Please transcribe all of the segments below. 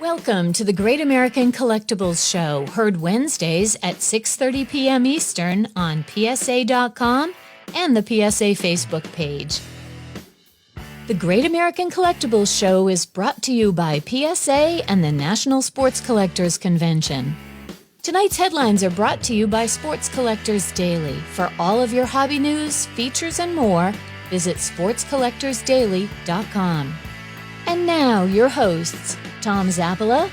Welcome to the Great American Collectibles Show, heard Wednesdays at 6:30 p.m. Eastern on PSA.com and the PSA Facebook page. The Great American Collectibles Show is brought to you by PSA and the National Sports Collectors Convention. Tonight's headlines are brought to you by Sports Collectors Daily. For all of your hobby news, features, and more, visit sportscollectorsdaily.com. And now, your hosts, Tom Zappala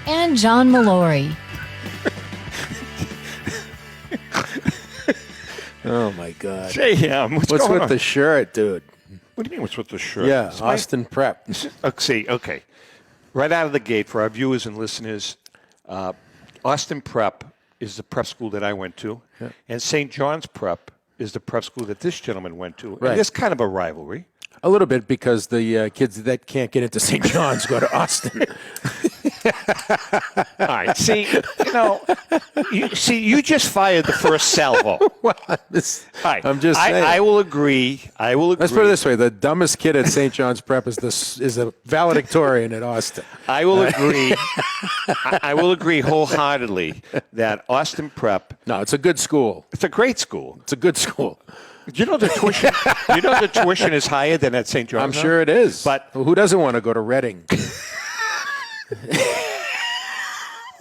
and John Molori. Oh, my God. JM, what's with going on? The shirt, dude? What do you mean, what's with the shirt? Yeah, Austin Prep. Okay. Right out of the gate, for our viewers and listeners, Austin Prep is the prep school that I went to, and St. John's Prep is the prep school that this gentleman went to. Right. And there's kind of a rivalry. A little bit, because the kids that can't get into St. John's go to Austin. All right. See, you just fired the first salvo. Well, I'm just saying. I will agree. Let's put it this way: the dumbest kid at St. John's Prep is a valedictorian at Austin. I will agree. I will agree wholeheartedly that Austin Prep. No, it's a good school. It's a great school. It's a good school. You know the tuition. The tuition is higher than at St. John's. I'm sure it is. But who doesn't want to go to Reading?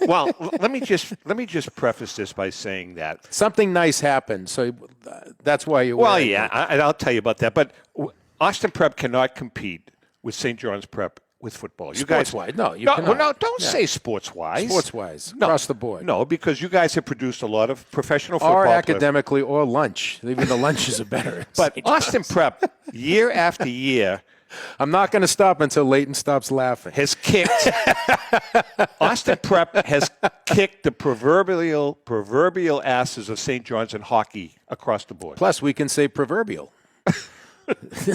Well, let me just preface this by saying that something nice happened, so that's why you. Well, yeah, and I'll tell you about that. But Austin Prep cannot compete with St. John's Prep with football. You sports-wise, no, you cannot. cannot. No, don't say sports-wise. Sports-wise, no, across the board. No, because you guys have produced a lot of professional football or players. academically, or lunch. Even the lunches are better. But Austin Prep, year after year. I'm not going to stop until Leighton stops laughing. Has kicked. Austin Prep has kicked the proverbial asses of St. John's in hockey across the board. Plus, we can say proverbial. All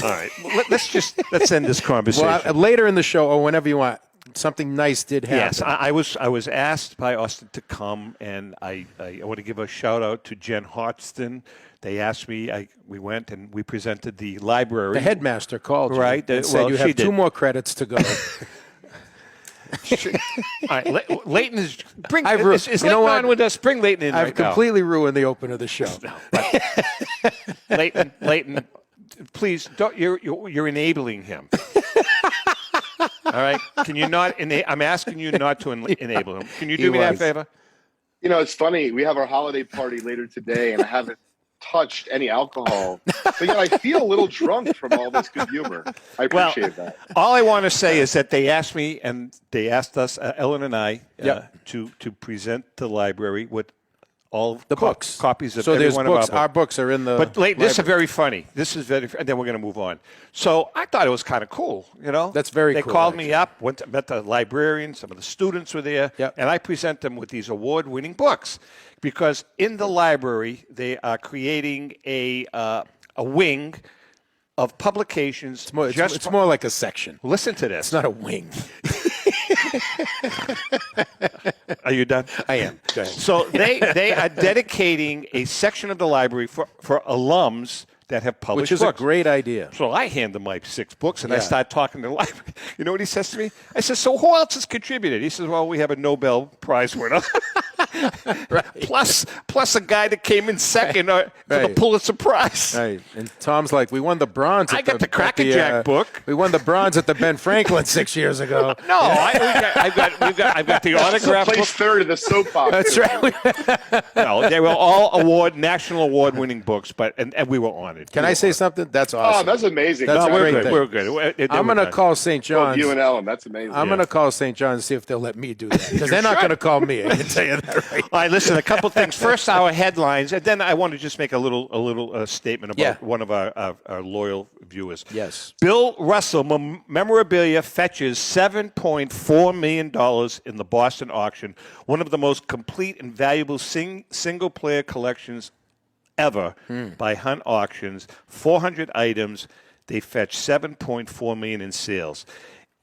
right. Let's end this conversation. Well, later in the show, or whenever you want, something nice did happen. Yes, I was asked by Austin to come, and I want to give a shout out to Jen Hotston. They asked me. We went and we presented the library. The headmaster called you, right? And said you have 2 more credits to go. All right, Leighton is bring. Is you know Leighton what? on with us? Bring Leighton in. I've completely ruined the open of the show. No, Leighton, please don't. You're enabling him. All right. Can you not? I'm asking you not to enable him. Can you do me that favor? You know, it's funny. We have our holiday party later today, and I haven't touched any alcohol, but yet I feel a little drunk from all this good humor. I appreciate that. All I want to say is that they asked me, and they asked us, Ellen and I, to present the library with all the books, copies of so every there's one books. of our books. Our books are in the. But this is very funny. This is very, and then we're going to move on. So I thought it was kind of cool. That's very cool. They called me up, met the librarian. Some of the students were there, and I present them with these award-winning books. Because in the library, they are creating a wing of publications. It's more like a section. Listen to this. It's not a wing. Are you done? I am. Go ahead. So they are dedicating a section of the library for alums that have published books. Which is a great idea. So I hand him my 6 books, and I start talking to the library. You know what he says to me? I said, so who else has contributed? He says, well, we have a Nobel Prize winner. Right. Plus a guy that came in second for the Pulitzer Prize. Right. And Tom's like, we won the bronze. I got the Cracker Jack book. We won the bronze at the Ben Franklin 6 years ago. No, I've got the autograph book. Placed third in the soapbox. That's right. No, they were all national award-winning books, and we were honored. Can I say something? That's awesome. Oh, that's amazing. That's we're great. good. We're good. I'm going to call St. John's. You and Ellen, that's amazing. I'm going to call St. John's and see if they'll let me do that. Because they're not going to call me. I can tell you that right. All right, listen, a couple things. First, our headlines, and then I want to just make a little statement about one of our loyal viewers. Yes. Bill Russell memorabilia fetches $7.4 million in the Boston auction, one of the most complete and valuable single-player collections ever by Hunt Auctions. 400 items. They fetch $7.4 million in sales.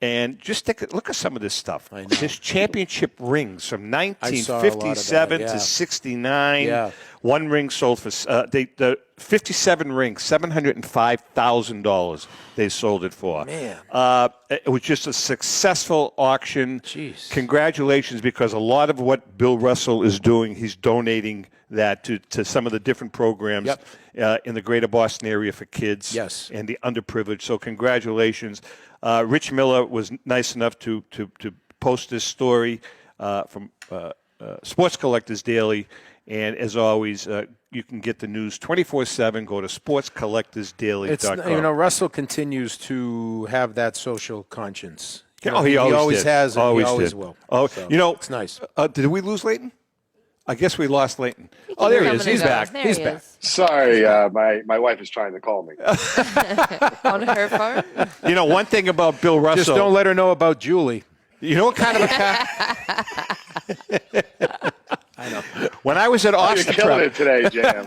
And just look at some of this stuff. There's championship rings from 1957 to 69. One ring sold for the 57 rings, $705,000 they sold it for. Man. It was just a successful auction. Jeez. Congratulations, because a lot of what Bill Russell is doing, he's donating that to some of the different programs in the greater Boston area for kids and the underprivileged. So congratulations. Rich Miller was nice enough to post this story from Sports Collectors Daily. And as always, you can get the news 24/7. Go to sportscollectorsdaily.com. Russell continues to have that social conscience. He always has, and he always did. will. Oh, so, it's nice. Did we lose Leighton? I guess we lost Leighton. Oh, there he is. He's back. He's back. Sorry, my wife is trying to call me. On her phone? One thing about Bill Russell. Just don't let her know about Julie. You know what kind of a car? I know. When I was at Austin, you're killing it today, Jam.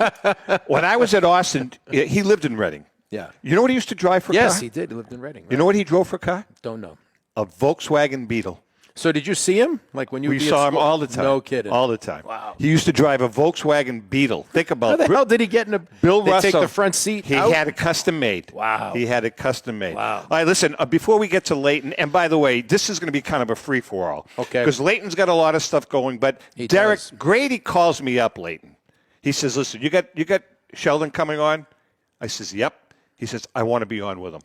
When I was at Austin, he lived in Reading. Yeah. You know what he used to drive for a car? Yes, he did. He lived in Reading. Right? You know what he drove for a car? Don't know. A Volkswagen Beetle. So did you see him? Like when you We saw him all the time. No kidding. All the time. Wow. He used to drive a Volkswagen Beetle. Think about How the hell did he get in a Bill they Russell? Take the front seat. He out? had it custom made. Wow. He had it custom made. Wow. All right, listen. Before we get to Leighton, and by the way, this is going to be kind of a free for all. Okay. Because Leighton's got a lot of stuff going, but He Derek does. Grady calls me up, Leighton. He says, "Listen, you got Sheldon coming on?" I says, "Yep." He says, "I want to be on with him."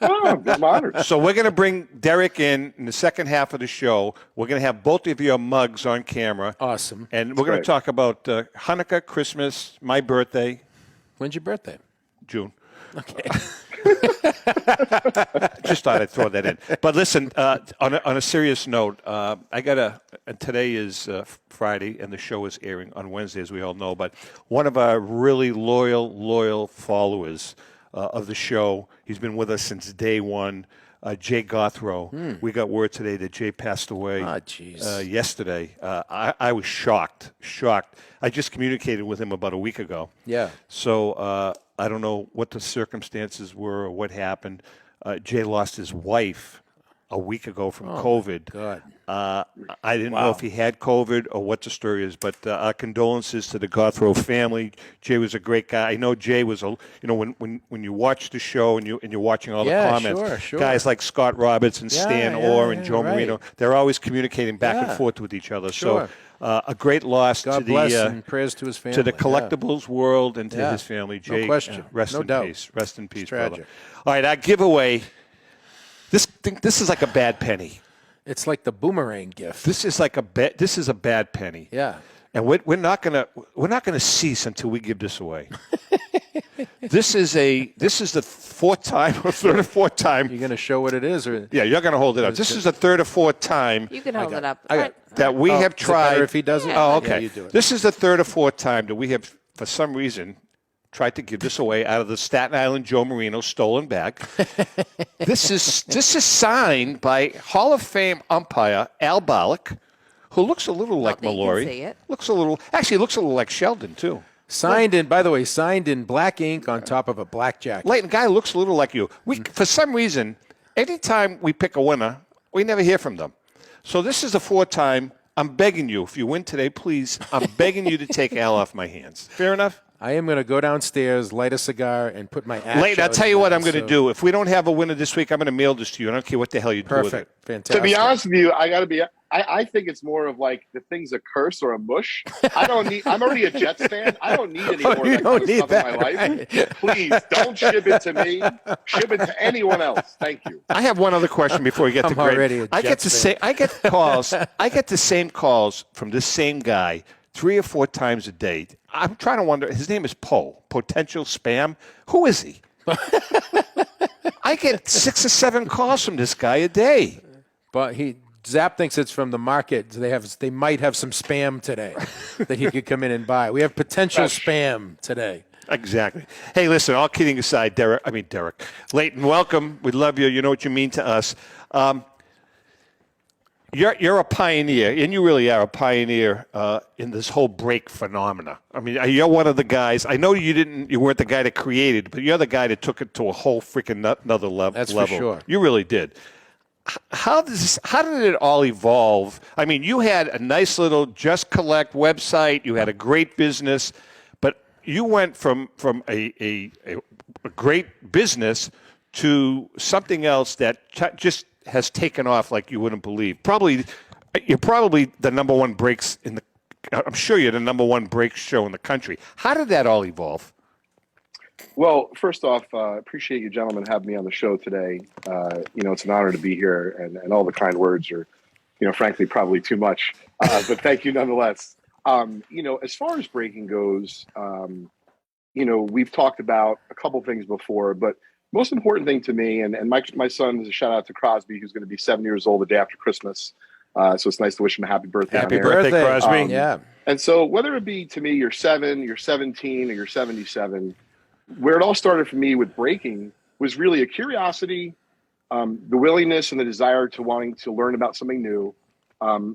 Oh, I'm honored. So we're going to bring Derek in the second half of the show. We're going to have both of your mugs on camera. Awesome. And we're going to talk about Hanukkah, Christmas, my birthday, When's your birthday? June. Okay. Just thought I'd throw that in. But listen, on a serious note, today is Friday, and the show is airing on Wednesday, as we all know. But one of our really loyal followers of the show, he's been with us since day one, Jay Gothrow. We got word today that Jay passed away yesterday. I was shocked. I just communicated with him about a week ago. Yeah. So I don't know what the circumstances were or what happened. Jay lost his wife a week ago from COVID. God. I didn't know if he had COVID or what the story is, but our condolences to the Gothrow family. Jay was a great guy. I know Jay was when you watch the show and you're watching all the comments, sure. guys like Scott Roberts and Stan Orr and Joe Marino, they're always communicating back and forth with each other. Sure. So a great loss God to bless the and prayers to his family. to the collectibles world and to his family. Jay, no question. Rest no in doubt. peace. Rest in peace, It's brother. tragic. All right, our giveaway. This is like a bad penny. It's like the boomerang gift. This is a bad penny. Yeah. And we're not gonna cease until we give this away. This is the fourth time or third or fourth time. You're going to show what it is, or Yeah, you're gonna hold it up. This is the third or fourth time You can hold it up. that we have is it tried. better if he does it? Oh, Yeah, okay. you do it. This is the third or fourth time that we have, for some reason, tried to give this away out of the Staten Island Joe Marino stolen bag. This is signed by Hall of Fame umpire Al Bollock, who looks a little like that you can Molori. see it. Looks a little like Sheldon too. signed in black ink on top of a black jacket. Leighton, guy looks a little like you. For some reason, anytime we pick a winner, we never hear from them. So this is the fourth time. I'm begging you, if you win today, please, I'm begging you to take Al off my hands. Fair enough? I am going to go downstairs, light a cigar, and put my ash Leighton, I'll out tell in you what that, I'm going to so- do. If we don't have a winner this week, I'm going to mail this to you. I don't care what the hell you do with it. Perfect. Fantastic. To be honest with you, I think it's more of like the thing's a curse or a mush. I'm already a Jets fan. I don't need any more you of that don't kind of need stuff that, in my life. Please don't ship it to me. Ship it to anyone else. Thank you. I have one other question before we get to I'm Greg. already a I get Jets fan. I get calls. I get the same calls from this same guy 3 or 4 times a day. I'm trying to wonder. His name is Poe. Potential spam. Who is he? I get 6 or 7 calls from this guy a day. But Zap thinks it's from the market. They might have some spam today that he could come in and buy. We have potential spam today. Exactly. Hey, listen, all kidding aside, Derek, Leighton, welcome. We love you. You know what you mean to us. You're a pioneer, and you really are a pioneer in this whole break phenomena. I mean, you're one of the guys. I know you weren't the guy that created, but you're the guy that took it to a whole freaking another level. That's for sure. You really did. how did it all evolve? I mean, you had a nice little Just Collect website. You had a great business, but you went from a great business to something else that just has taken off like you wouldn't believe. You're probably the number one breaks in the. I'm sure you're the number one break show in the country. How did that all evolve? Well, first off, appreciate you gentlemen having me on the show today. It's an honor to be here, and all the kind words are, frankly, probably too much. But thank you nonetheless. As far as breaking goes, we've talked about a couple things before, but most important thing to me, and my son is a shout out to Crosby, who's going to be 7 years old the day after Christmas. So it's nice to wish him a happy birthday. Happy birthday, Crosby. Yeah. And so whether it be to me, you're 7, you're 17, or you're 77, where it all started for me with breaking was really a curiosity, the willingness and the desire to wanting to learn about something new,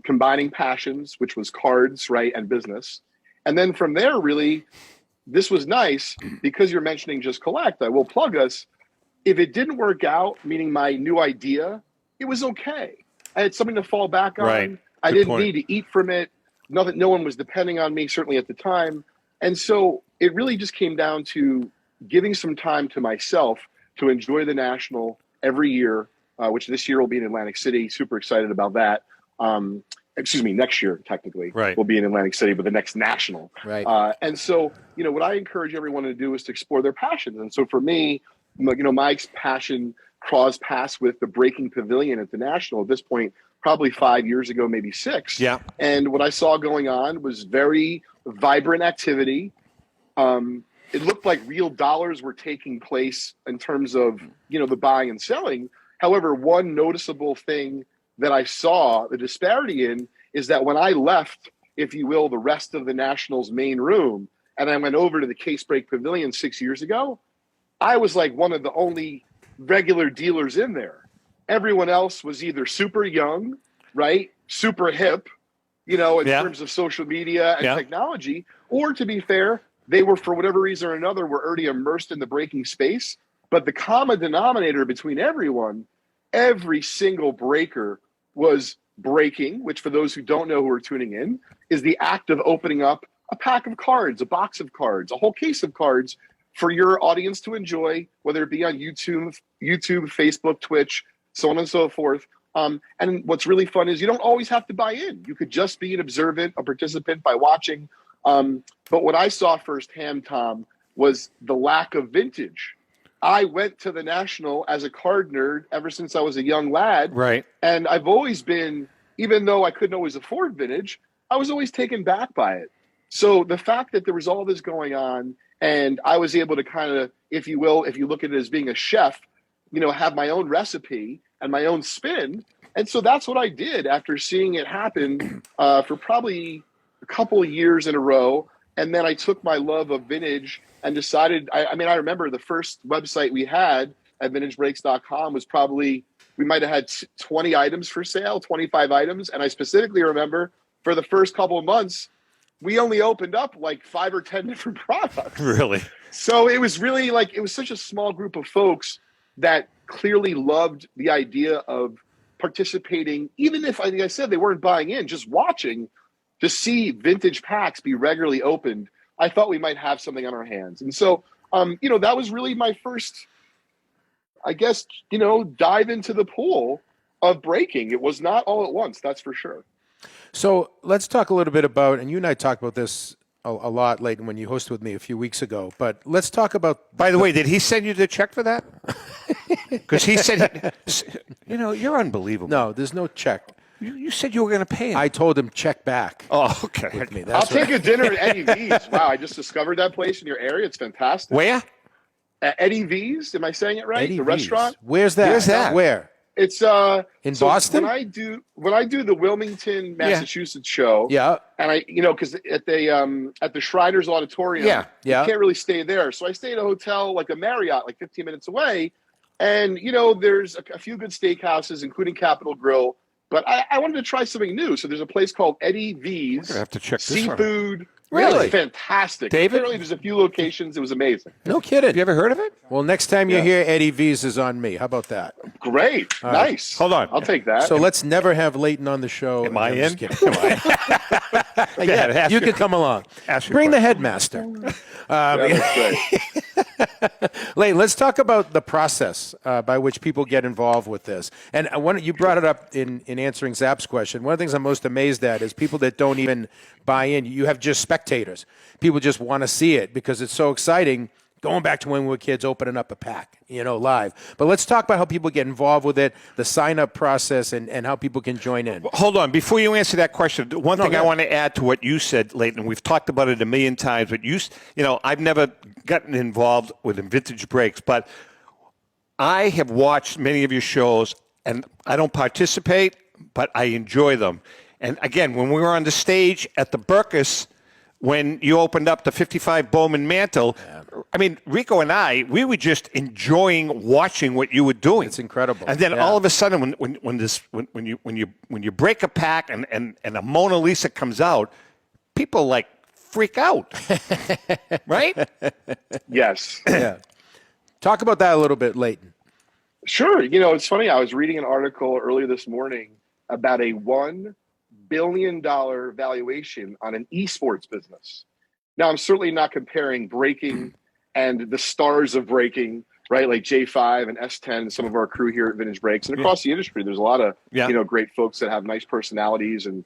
combining passions, which was cards, right, and business. And then from there, really, this was nice because you're mentioning Just Collect. I will plug us. If it didn't work out, meaning my new idea, it was okay. I had something to fall back on. Right. I didn't need to eat from it. No one was depending on me, certainly at the time. And so it really just came down to giving some time to myself to enjoy the National every year, which this year will be in Atlantic City. Super excited about that. Next year, technically, right. Will be in Atlantic City, but the next National. Right. And so, what I encourage everyone to do is to explore their passions. And so for me, my passion crossed paths with the Breaking Pavilion at the National at this point, probably 5 years ago, maybe 6. Yeah. And what I saw going on was very vibrant activity. It looked like real dollars were taking place in terms of, the buying and selling. However, one noticeable thing that I saw the disparity in is that when I left, if you will, the rest of the Nationals main room, and I went over to the Case Break Pavilion 6 years ago, I was like one of the only regular dealers in there. Everyone else was either super young, right? Super hip, in terms of social media and technology, or to be fair, they were, for whatever reason or another, were already immersed in the breaking space. But the common denominator between everyone, every single breaker was breaking, which for those who don't know who are tuning in, is the act of opening up a pack of cards, a box of cards, a whole case of cards for your audience to enjoy, whether it be on YouTube, Facebook, Twitch, so on and so forth. And what's really fun is you don't always have to buy in. You could just be an observant, a participant by watching. But what I saw firsthand, Tom, was the lack of vintage. I went to the National as a card nerd ever since I was a young lad. Right. And I've always been, even though I couldn't always afford vintage, I was always taken back by it. So the fact that there was all this going on, and I was able to kind of, if you will, if you look at it as being a chef, have my own recipe and my own spin. And so that's what I did after seeing it happen for probably a couple of years in a row. And then I took my love of vintage and decided, I remember the first website we had at vintagebreaks.com was probably, we might have had 20 items for sale, 25 items. And I specifically remember for the first couple of months, we only opened up like 5 or 10 different products. Really? So it was really it was such a small group of folks that clearly loved the idea of participating, even if, like I said, they weren't buying in, just watching to see vintage packs be regularly opened. I thought we might have something on our hands. And so, that was really my first, I guess, dive into the pool of breaking. It was not all at once, that's for sure. So let's talk a little bit about, and you and I talked about this a lot, Leighton, when you hosted with me a few weeks ago, but let's talk about... By the way, did he send you the check for that? Because he said, you're unbelievable. No, there's no check. You said you were going to pay him. I told him check back. Oh, okay. With me. I'll take a dinner at Eddie V's. Wow, I just discovered that place in your area. It's fantastic. Where? At Eddie V's. Am I saying it right? Eddie the V's. Restaurant. Where's that? Where's that? Where? It's in Boston. When I do the Wilmington, Massachusetts show. Yeah. And I, because at the Shriners Auditorium. Yeah. You can't really stay there, so I stay at a hotel like a Marriott, like 15 minutes away. And there's a few good steakhouses, including Capitol Grill. But I wanted to try something new. So there's a place called Eddie V's. I have to check this Seafood. Really? Fantastic. David? Apparently there's a few locations. It was amazing. No kidding. Have you ever heard of it? Well, next time you hear Eddie V's is on me. How about that? Great. Nice. Hold on. I'll take that. So let's never have Leighton on the show. Am I I'm in? just kidding. Yeah, You can come along. ask your Bring the question. headmaster. That's great. Leighton, let's talk about the process by which people get involved with this. And you brought it up in answering Zap's question. One of the things I'm most amazed at is people that don't even buy in. You have just spectators. People just want to see it because it's so exciting. Going back to when we were kids, opening up a pack, live. But let's talk about how people get involved with it, the sign-up process, and how people can join in. Hold on. Before you answer that question, one thing I want to add to what you said, Leighton, we've talked about it a million times, but I've never gotten involved with vintage breaks, but I have watched many of your shows, and I don't participate, but I enjoy them. And again, when we were on the stage at the Burkus, when you opened up the 55 Bowman Mantle, I mean, Rico and I, we were just enjoying watching what you were doing. It's incredible. And then all of a sudden, when you break a pack and a Mona Lisa comes out, people like freak out, right? Yes. Yeah. Talk about that a little bit, Leighton. Sure. It's funny. I was reading an article earlier this morning about a $1 billion valuation on an esports business. Now, I'm certainly not comparing breaking and the stars of breaking, right? Like J5 and S10 and some of our crew here at Vintage Breaks. And across the industry, there's a lot of, great folks that have nice personalities and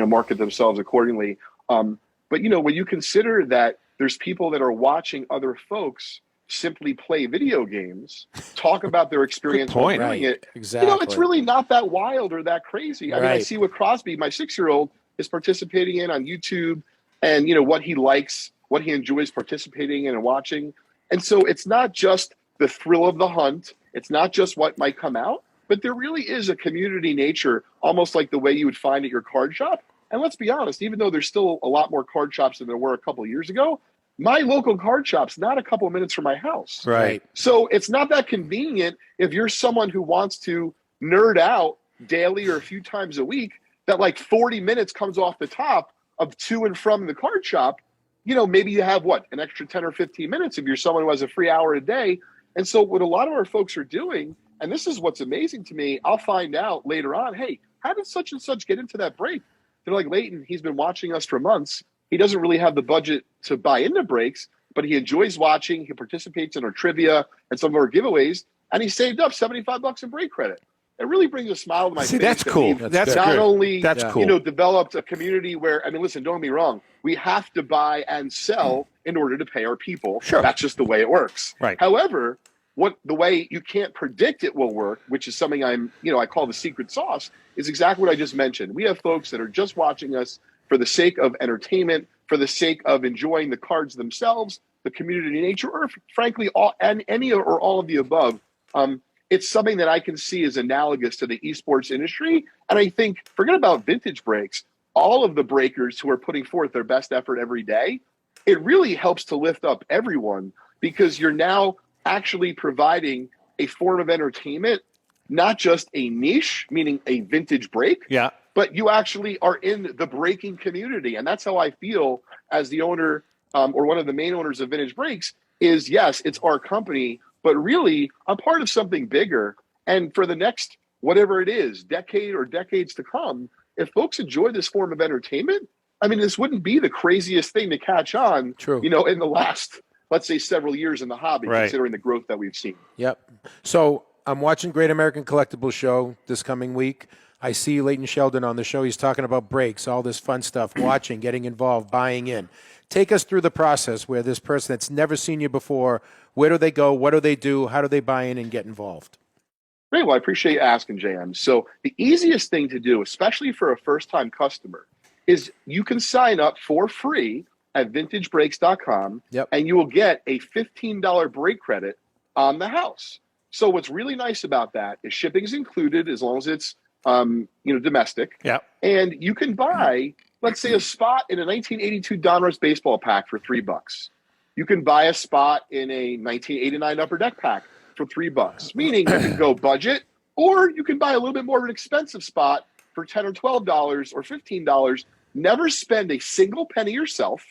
market themselves accordingly. But, when you consider that there's people that are watching other folks simply play video games, talk about their experience while doing it. Exactly. It's really not that wild or that crazy. I mean, I see what Crosby, my 6-year-old, is participating in on YouTube and, what he likes, what he enjoys participating in and watching. And so it's not just the thrill of the hunt. It's not just what might come out, but there really is a community nature, almost like the way you would find at your card shop. And let's be honest, even though there's still a lot more card shops than there were a couple of years ago, my local card shop's not a couple of minutes from my house. Right. So it's not that convenient if you're someone who wants to nerd out daily or a few times a week, that like 40 minutes comes off the top of to and from the card shop. Maybe you have an extra 10 or 15 minutes if you're someone who has a free hour a day. And so what a lot of our folks are doing, and this is what's amazing to me, I'll find out later on, hey, how did such and such get into that break? They're like, Leighton, he's been watching us for months. He doesn't really have the budget to buy into breaks, but he enjoys watching. He participates in our trivia and some of our giveaways, and he saved up $75 in break credit. It really brings a smile to my face. That's cool. That's not good. only That's cool. Developed a community where, listen, don't get me wrong, we have to buy and sell in order to pay our people. Sure. That's just the way it works. Right. However, the way you can't predict it will work, which is something I call the secret sauce, is exactly what I just mentioned. We have folks that are just watching us for the sake of entertainment, for the sake of enjoying the cards themselves, the community nature, or frankly, any or all of the above. It's something that I can see as analogous to the esports industry. And I think, forget about vintage breaks, all of the breakers who are putting forth their best effort every day, it really helps to lift up everyone because you're now actually providing a form of entertainment, not just a niche, meaning a vintage break, but you actually are in the breaking community. And that's how I feel as the owner or one of the main owners of Vintage Breaks is, yes, it's our company, but really I'm part of something bigger. And for the next, whatever it is, decade or decades to come, if folks enjoy this form of entertainment, this wouldn't be the craziest thing to catch on, in the last, let's say, several years in the hobby, considering the growth that we've seen. Yep. So I'm watching Great American Collectibles Show this coming week. I see Leighton Sheldon on the show. He's talking about breaks, all this fun stuff, watching, getting involved, buying in. Take us through the process where this person that's never seen you before, where do they go? What do they do? How do they buy in and get involved? Great. Well, I appreciate you asking, JM. So the easiest thing to do, especially for a first-time customer, is you can sign up for free at vintagebreaks.com, and you will get a $15 break credit on the house. So what's really nice about that is shipping is included as long as it's domestic. And you can buy, let's say, a spot in a 1982 Donruss baseball pack for $3. You can buy a spot in a 1989 Upper Deck pack for $3, meaning you can go budget, or you can buy a little bit more of an expensive spot for $10 or $12 or $15. Never spend a single penny yourself.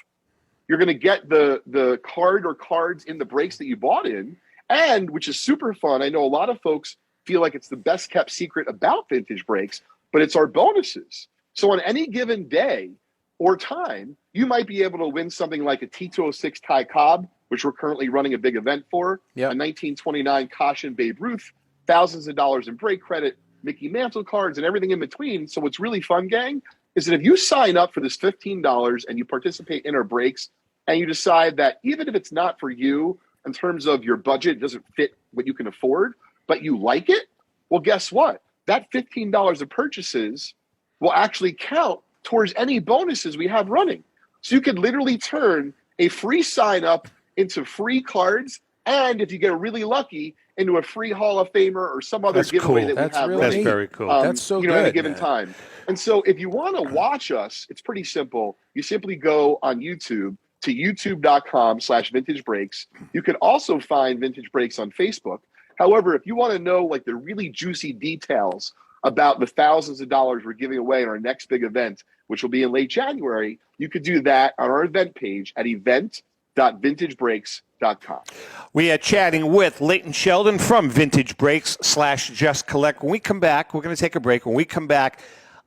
You're going to get the card or cards in the breaks that you bought in, and which is super fun. I know a lot of folks feel like it's the best kept secret about vintage breaks, but it's our bonuses. So on any given day or time, you might be able to win something like a T206 Ty Cobb, which we're currently running a big event for, a 1929 Caution Babe Ruth, thousands of dollars in break credit, Mickey Mantle cards, and everything in between. So what's really fun, gang, is that if you sign up for this $15 and you participate in our breaks, and you decide that even if it's not for you in terms of your budget, it doesn't fit what you can afford, but you like it, well, guess what? That $15 of purchases will actually count towards any bonuses we have running. So you could literally turn a free sign up into free cards, and if you get really lucky, into a free Hall of Famer or some other giveaway that we have really running. neat. Very cool. That's so good, at a given man. time. And so if you want to watch us, it's pretty simple. You simply go on YouTube to youtube.com/vintage breaks. You can also find Vintage Breaks on Facebook. However, if you want to know like the really juicy details about the thousands of dollars we're giving away in our next big event, which will be in late January, you could do that on our event page at event.vintagebreaks.com. We are chatting with Leighton Sheldon from Vintage Breaks /Just Collect. When we come back, we're going to take a break. When we come back,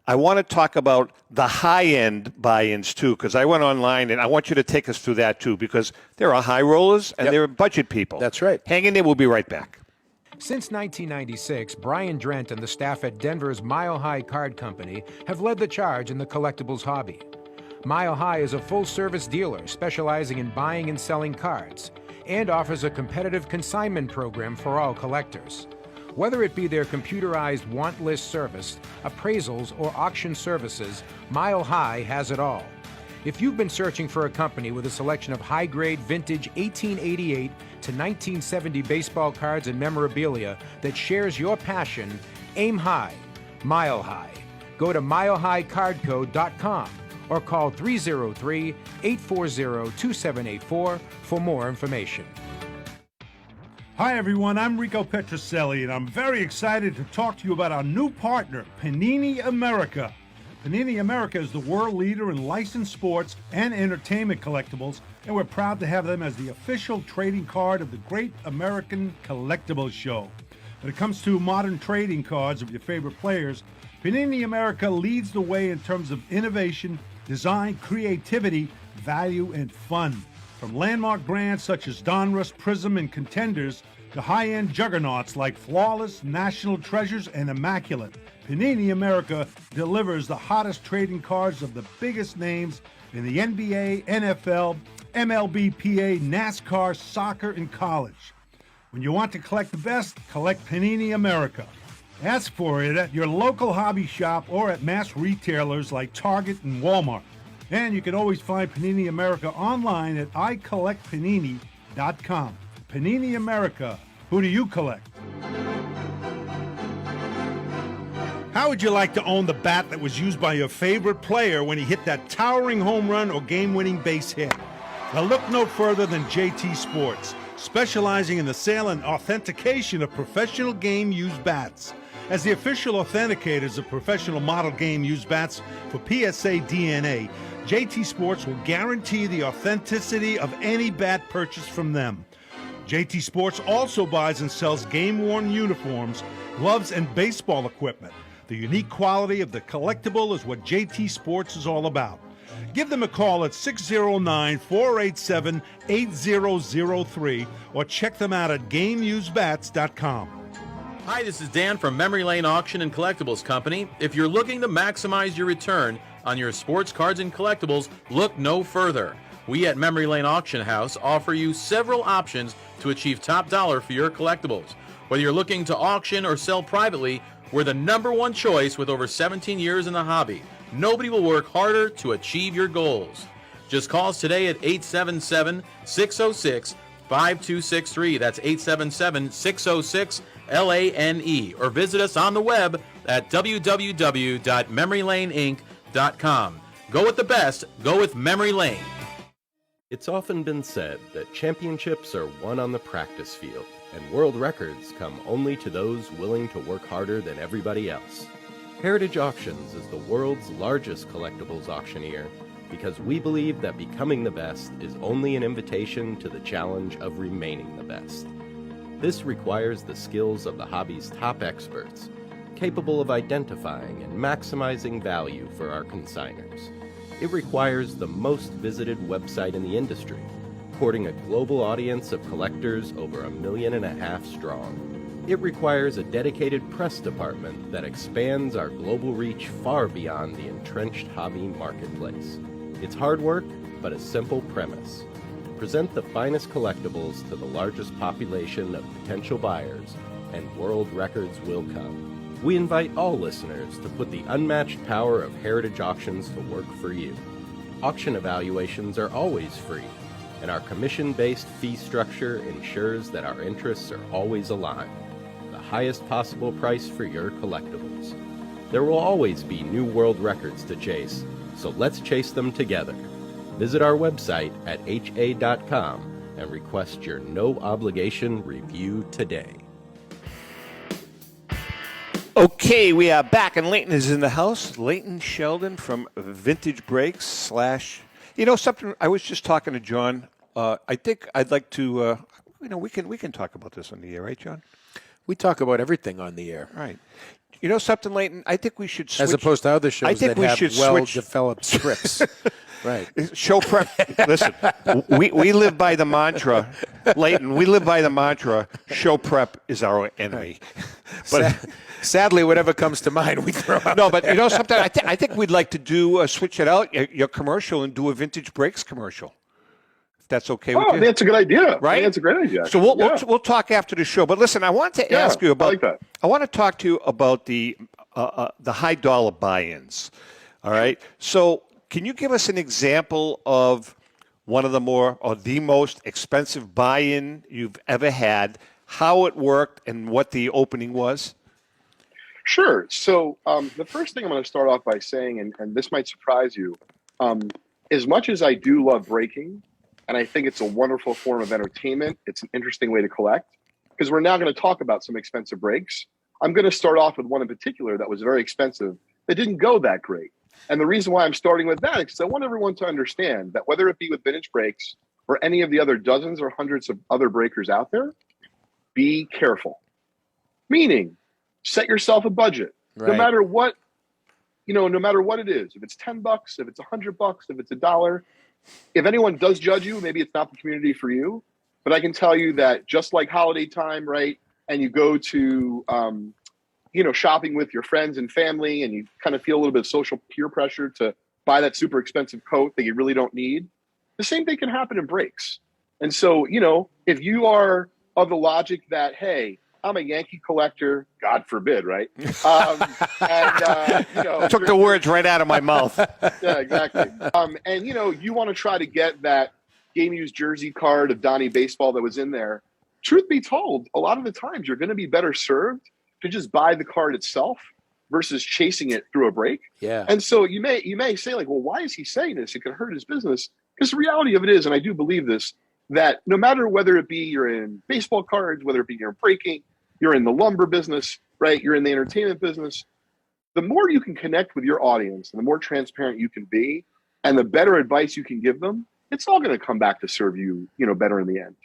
I want to talk about the high-end buy-ins, too, because I went online, and I want you to take us through that, too, because there are high rollers and there are budget people. That's right. Hang in there. We'll be right back. Since 1996, Brian Drent and the staff at Denver's Mile High Card Company have led the charge in the collectibles hobby. Mile High is a full-service dealer specializing in buying and selling cards and offers a competitive consignment program for all collectors. Whether it be their computerized want list service, appraisals, or auction services, Mile High has it all. If you've been searching for a company with a selection of high-grade vintage 1888 to 1970 baseball cards and memorabilia that shares your passion, aim high, Mile High. Go to milehighcardco.com or call 303-840-2784 for more information. Hi everyone, I'm Rico Petroselli and I'm very excited to talk to you about our new partner, Panini America. Panini America is the world leader in licensed sports and entertainment collectibles, and we're proud to have them as the official trading card of the Great American Collectibles Show. When it comes to modern trading cards of your favorite players, Panini America leads the way in terms of innovation, design, creativity, value, and fun. From landmark brands such as Donruss, Prism, and Contenders to high-end juggernauts like Flawless, National Treasures, and Immaculate, Panini America delivers the hottest trading cards of the biggest names in the NBA, NFL, MLB, PA, NASCAR, soccer, and college. When you want to collect the best, collect Panini America. Ask for it at your local hobby shop or at mass retailers like Target and Walmart. And you can always find Panini America online at icollectpanini.com. Panini America. Who do you collect? How would you like to own the bat that was used by your favorite player when he hit that towering home run or game-winning base hit? Well, look no further than JT Sports, specializing in the sale and authentication of professional game-used bats. As the official authenticators of professional model game-used bats for PSA DNA, JT Sports will guarantee the authenticity of any bat purchased from them. JT Sports also buys and sells game-worn uniforms, gloves, and baseball equipment. The unique quality of the collectible is what JT Sports is all about. Give them a call at 609-487-8003 or check them out at GameUseBats.com. Hi, this is Dan from Memory Lane Auction and Collectibles Company. If you're looking to maximize your return on your sports cards and collectibles, look no further. We at Memory Lane Auction House offer you several options to achieve top dollar for your collectibles. Whether you're looking to auction or sell privately, we're the #1 choice with over 17 years in the hobby. Nobody will work harder to achieve your goals. Just call us today at 877-606-5263. That's 877-606-LANE. Or visit us on the web at www.memorylaneinc.com. Go with the best. Go with Memory Lane. It's often been said that championships are won on the practice field, and world records come only to those willing to work harder than everybody else. Heritage Auctions is the world's largest collectibles auctioneer because we believe that becoming the best is only an invitation to the challenge of remaining the best. This requires the skills of the hobby's top experts, capable of identifying and maximizing value for our consigners. It requires the most visited website in the industry, courting a global audience of collectors over 1.5 million strong. It requires a dedicated press department that expands our global reach far beyond the entrenched hobby marketplace. It's hard work, but a simple premise. Present the finest collectibles to the largest population of potential buyers, and world records will come. We invite all listeners to put the unmatched power of Heritage Auctions to work for you. Auction evaluations are always free, and our commission-based fee structure ensures that our interests are always aligned. The highest possible price for your collectibles. There will always be new world records to chase, so let's chase them together. Visit our website at ha.com and request your no-obligation review today. Okay, we are back, and Leighton is in the house. Leighton Sheldon from Vintage Breaks / You know something? I was just talking to John. I think I'd like to. We can talk about this on the air, right, John? We talk about everything on the air. Right. You know something, Leighton? I think we should switch. As opposed to other shows that have well-developed scripts. Right. Show prep. Listen, we live by the mantra, Leighton, we live by the mantra, show prep is our enemy. But sadly, whatever comes to mind, we throw out. No, but you know something? I think we'd like to do switch it out, your commercial, and do a Vintage Breaks commercial. If that's okay with you. That's a good idea. Right? That's a great idea. So we'll talk after the show. But listen, I want to ask you about. I like that. I want to talk to you about the high dollar buy-ins. All right. So can you give us an example of one of the the most expensive buy-in you've ever had, how it worked, and what the opening was? Sure. So the first thing I'm going to start off by saying, and this might surprise you, as much as I do love breaking, and I think it's a wonderful form of entertainment, it's an interesting way to collect, because we're now going to talk about some expensive breaks. I'm going to start off with one in particular that was very expensive that didn't go that great. And the reason why I'm starting with that is because I want everyone to understand that whether it be with vintage breaks or any of the other dozens or hundreds of other breakers out there, be careful. Meaning, set yourself a budget. Right. No matter what, no matter what it is. If it's $10, if it's $100, if it's $1, if anyone does judge you, maybe it's not the community for you. But I can tell you that just like holiday time, right? And you go to shopping with your friends and family, and you kind of feel a little bit of social peer pressure to buy that super expensive coat that you really don't need. The same thing can happen in breaks. And so, if you are of the logic that, hey, I'm a Yankee collector, God forbid, right? Took the words right out of my mouth. Yeah, exactly. And you want to try to get that game used jersey card of Donnie Baseball that was in there. Truth be told, a lot of the times you're going to be better served to just buy the card itself versus chasing it through a break. Yeah. And so you may say, like, well, why is he saying this? It could hurt his business. Because the reality of it is, and I do believe this, that no matter whether it be you're in baseball cards, whether it be you're in breaking, you're in the lumber business, right? You're in the entertainment business. The more you can connect with your audience and the more transparent you can be and the better advice you can give them, it's all going to come back to serve you, better in the end.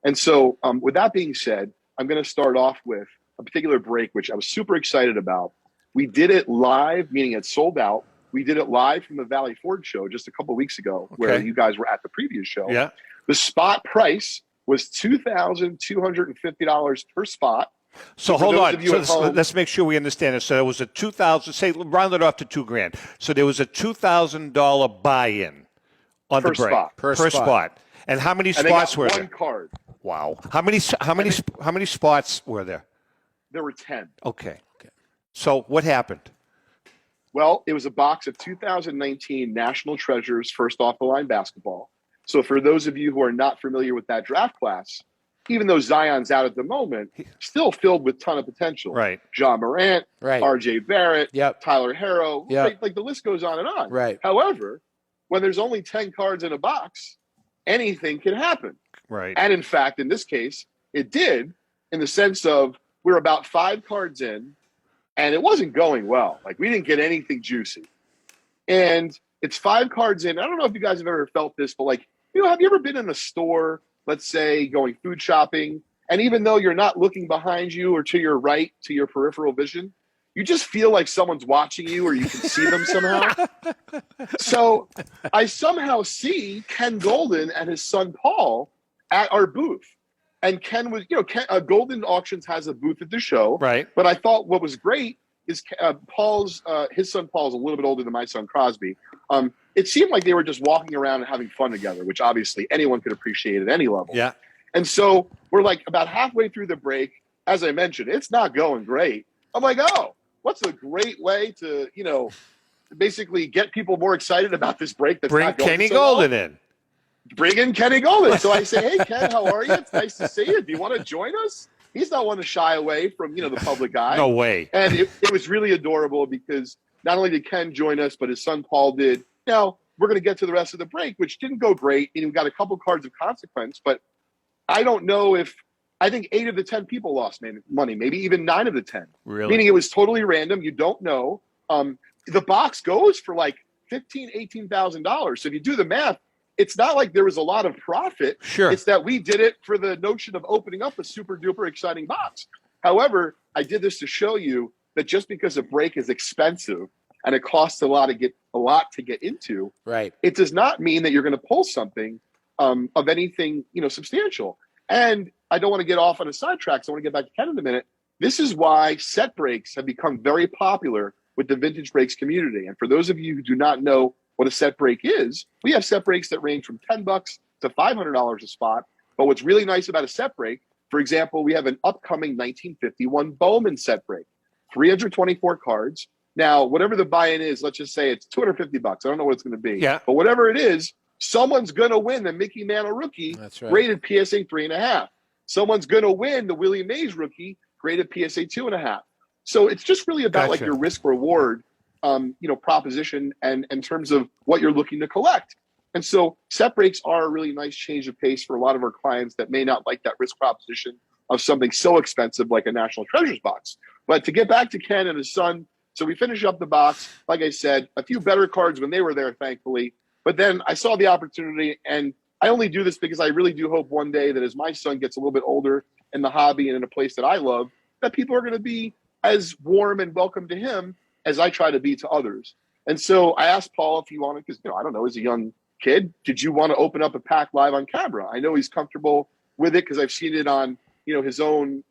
And so with that being said, I'm going to start off with a particular break, which I was super excited about. We did it live, meaning it sold out. We did it live from the Valley Ford show just a couple of weeks ago, where you guys were at the previous show. Yeah. The spot price was $2,250 per spot. So hold on. So let's make sure we understand it. So there was a $2,000, say, round it off to $2,000. So there was a $2,000 buy-in on the break per spot. And how many spots were there? One card. Wow. How many spots were there? There were 10. Okay. So what happened? Well, it was a box of 2019 National Treasures First Off the Line basketball. So for those of you who are not familiar with that draft class, even though Zion's out at the moment, still filled with ton of potential. Right. John Morant, right. RJ Barrett, Tyler Harrow, yep. like the list goes on and on. Right. However, when there's only 10 cards in a box, anything can happen. Right. And in fact, in this case, it did, in the sense of we're about 5 cards in, and it wasn't going well. Like, we didn't get anything juicy. And it's 5 cards in. I don't know if you guys have ever felt this, but have you ever been in a store, let's say going food shopping, And even though you're not looking behind you or to your right, to your peripheral vision, you just feel like someone's watching you or you can see them somehow. So I somehow see Ken Golden and his son Paul at our booth. And Ken was, Golden Auctions has a booth at the show. Right. But I thought what was great is his son Paul's a little bit older than my son Crosby. It seemed like they were just walking around and having fun together, which obviously anyone could appreciate at any level. Yeah. And so we're like about halfway through the break. As I mentioned, it's not going great. I'm like, oh, what's a great way to, basically get people more excited about this break that's Bring not going Kenny so well? Golden in. Bring in Kenny Golden. So I say, hey, Ken, how are you? It's nice to see you. Do you want to join us? He's not one to shy away from, the public eye. No way. And it was really adorable because not only did Ken join us, but his son Paul did. Now, we're going to get to the rest of the break, which didn't go great. We got a couple cards of consequence, but I don't know I think 8 of the 10 people lost money, maybe even 9 of the 10. Really? Meaning it was totally random. You don't know. The box goes for like $15,000, $18,000. So if you do the math, it's not like there was a lot of profit. Sure. It's that we did it for the notion of opening up a super duper exciting box. However, I did this to show you that just because a break is expensive and it costs a lot to get into, Right. it does not mean that you're going to pull something of anything, substantial. And I don't want to get off on a sidetrack, so I want to get back to Ken in a minute. This is why set breaks have become very popular with the vintage breaks community. And for those of you who do not know what a set break is, we have set breaks that range from $10 to $500 a spot. But what's really nice about a set break, for example, we have an upcoming 1951 Bowman set break, 324 cards. Now, whatever the buy-in is, let's just say it's $250. I don't know what it's going to be. Yeah. But whatever it is, someone's going to win the Mickey Mantle rookie, That's right. rated PSA 3.5. Someone's going to win the Willie Mays rookie, rated PSA 2.5. So it's just really about like Gotcha. your risk reward, proposition and in terms of what you're looking to collect. And so set breaks are a really nice change of pace for a lot of our clients that may not like that risk proposition of something so expensive like a National Treasures box. But to get back to Ken and his son, so we finish up the box. Like I said, a few better cards when they were there, thankfully. But then I saw the opportunity, and I only do this because I really do hope one day that as my son gets a little bit older in the hobby and in a place that I love, that people are going to be as warm and welcome to him as I try to be to others. And so I asked Paul if he wanted, because, I don't know, as a young kid, did you want to open up a pack live on camera? I know he's comfortable with it because I've seen it on, his own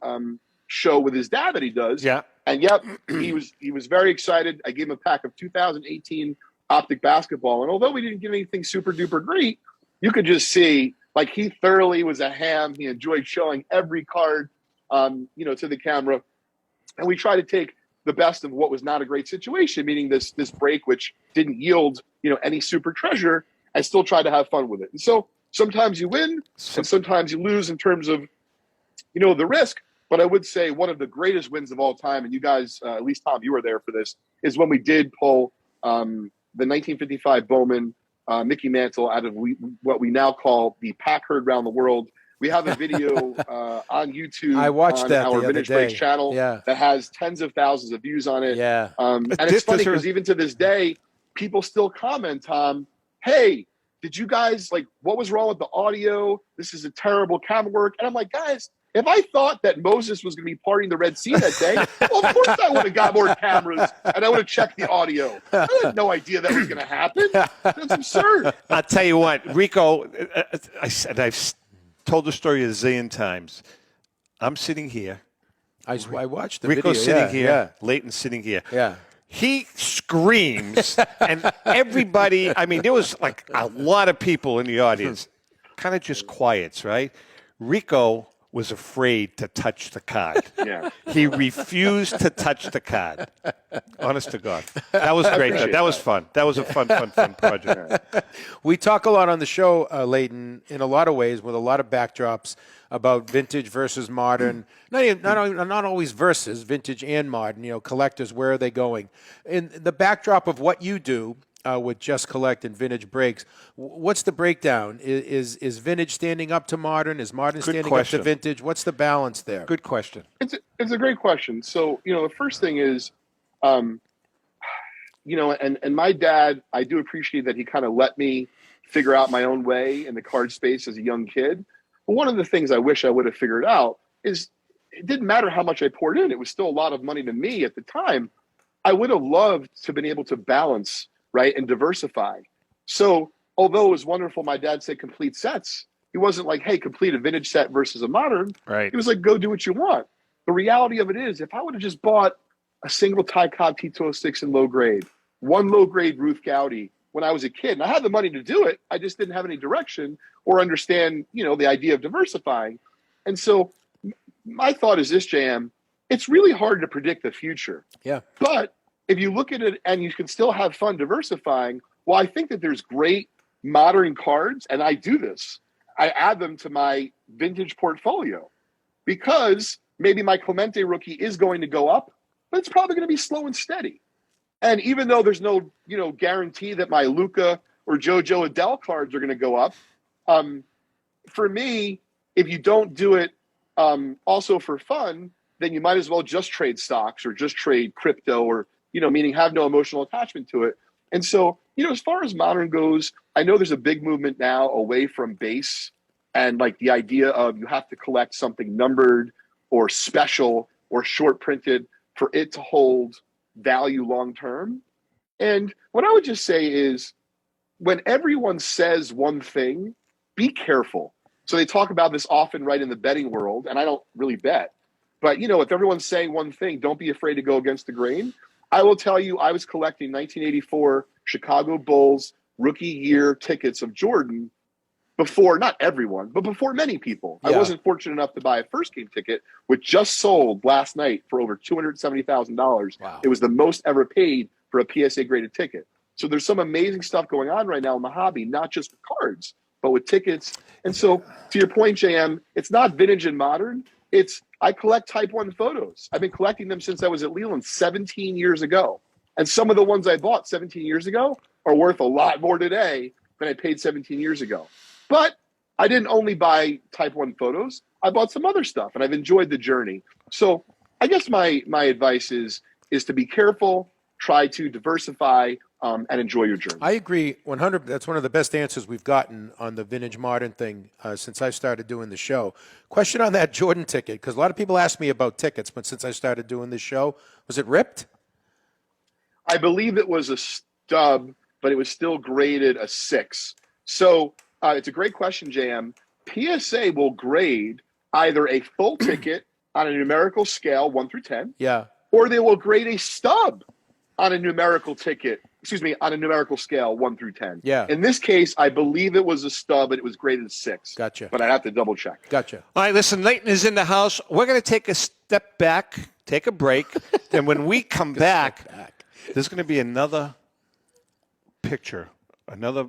show with his dad that he does. Yeah. And yep, he was very excited. I gave him a pack of 2018 Optic basketball. And although we didn't get anything super duper great, you could just see like he thoroughly was a ham. He enjoyed showing every card, to the camera. And we try to take the best of what was not a great situation, meaning this break, which didn't yield, any super treasure, and still try to have fun with it. And so sometimes you win and sometimes you lose in terms of, the risk. But I would say one of the greatest wins of all time, and you guys, at least Tom, you were there for this, is when we did pull the 1955 Bowman Mickey Mantle out of what we now call the pack herd around the world. We have a video on YouTube. I watched on that our the other Vintage day. Breaks channel Yeah. that has tens of thousands of views on it. Yeah. And it's funny because even to this day, people still comment, Tom, hey, did you guys, what was wrong with the audio? This is a terrible camera work. And I'm like, guys, if I thought that Moses was going to be parting the Red Sea that day, well, of course I would have got more cameras and I would have checked the audio. I had no idea that was going to happen. That's absurd. I'll tell you what, Rico, I've told the story a zillion times. I'm sitting here. I watched the Rico's video. sitting here. Leighton's sitting here. Yeah. He screams, and everybody, there was like a lot of people in the audience, kind of just quiets, right? Rico was afraid to touch the card. Yeah. He refused to touch the card. Honest to God. That was great. That was fun. That was a fun project. We talk a lot on the show, Leighton, in a lot of ways with a lot of backdrops about vintage versus modern. Not always versus vintage and modern. Collectors, where are they going? In the backdrop of what you do with Just Collect and Vintage Breaks, what's the breakdown? Is vintage standing up to modern? Is modern standing up to vintage? What's the balance there? Good question. It's a great question. So, the first thing is, and my dad, I do appreciate that he kind of let me figure out my own way in the card space as a young kid. But one of the things I wish I would have figured out is it didn't matter how much I poured in. It was still a lot of money to me at the time. I would have loved to have been able to balance, right, and diversify. So although it was wonderful, my dad said complete sets. He wasn't like, hey, complete a vintage set versus a modern. Right. He was like, go do what you want. The reality of it is, if I would have just bought a single Ty Cobb T206 in low grade, one low grade Ruth Gowdy when I was a kid, and I had the money to do it, I just didn't have any direction or understand, the idea of diversifying. And so my thought is this, JM, it's really hard to predict the future. Yeah. But if you look at it and you can still have fun diversifying, well, I think that there's great modern cards, and I do this. I add them to my vintage portfolio because maybe my Clemente rookie is going to go up, but it's probably going to be slow and steady. And even though there's no, guarantee that my Luka or JoJo Adele cards are going to go up, for me, if you don't do it also for fun, then you might as well just trade stocks or just trade crypto or, meaning have no emotional attachment to it. And so, as far as modern goes, I know there's a big movement now away from base and like the idea of you have to collect something numbered or special or short printed for it to hold value long term. And what I would just say is when everyone says one thing, be careful. So they talk about this often right in the betting world, and I don't really bet. But, if everyone's saying one thing, don't be afraid to go against the grain. I will tell you, I was collecting 1984 Chicago Bulls rookie year tickets of Jordan before, not everyone, but before many people. Yeah. I wasn't fortunate enough to buy a first game ticket, which just sold last night for over $270,000. Wow. It was the most ever paid for a PSA graded ticket. So there's some amazing stuff going on right now in the hobby, not just with cards, but with tickets. And so to your point, JM, it's not vintage and modern. I collect Type 1 photos. I've been collecting them since I was at Leland 17 years ago. And some of the ones I bought 17 years ago are worth a lot more today than I paid 17 years ago. But I didn't only buy Type 1 photos. I bought some other stuff, and I've enjoyed the journey. So I guess my advice is to be careful, try to diversify, and enjoy your journey. I agree 100. That's one of the best answers we've gotten on the vintage modern thing since I started doing the show. Question on that Jordan ticket, because a lot of people ask me about tickets, but since I started doing this show, was it ripped? I believe it was a stub, but it was still graded a 6. So it's a great question, JM. PSA will grade either a full ticket on a numerical scale, 1 through 10. Yeah. Or they will grade a stub on a numerical scale, 1 through 10. Yeah. In this case, I believe it was a stub, and it was graded a 6. Gotcha. But I have to double check. Gotcha. All right, listen, Leighton is in the house. We're going to take a step back, take a break. Then when we come back, there's going to be another picture, another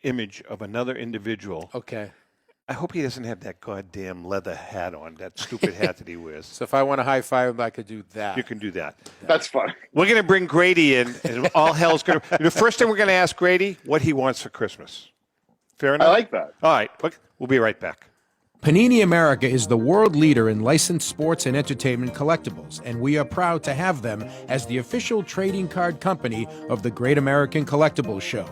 image of another individual. Okay. I hope he doesn't have that goddamn leather hat on, that stupid hat that he wears. So if I want to high five him, I could do that. You can do that. That's fun. We're going to bring Grady in, and all hell's going to... The first thing we're going to ask Grady, what he wants for Christmas. Fair enough? I like that. All right. We'll be right back. Panini America is the world leader in licensed sports and entertainment collectibles, and we are proud to have them as the official trading card company of the Great American Collectibles Show.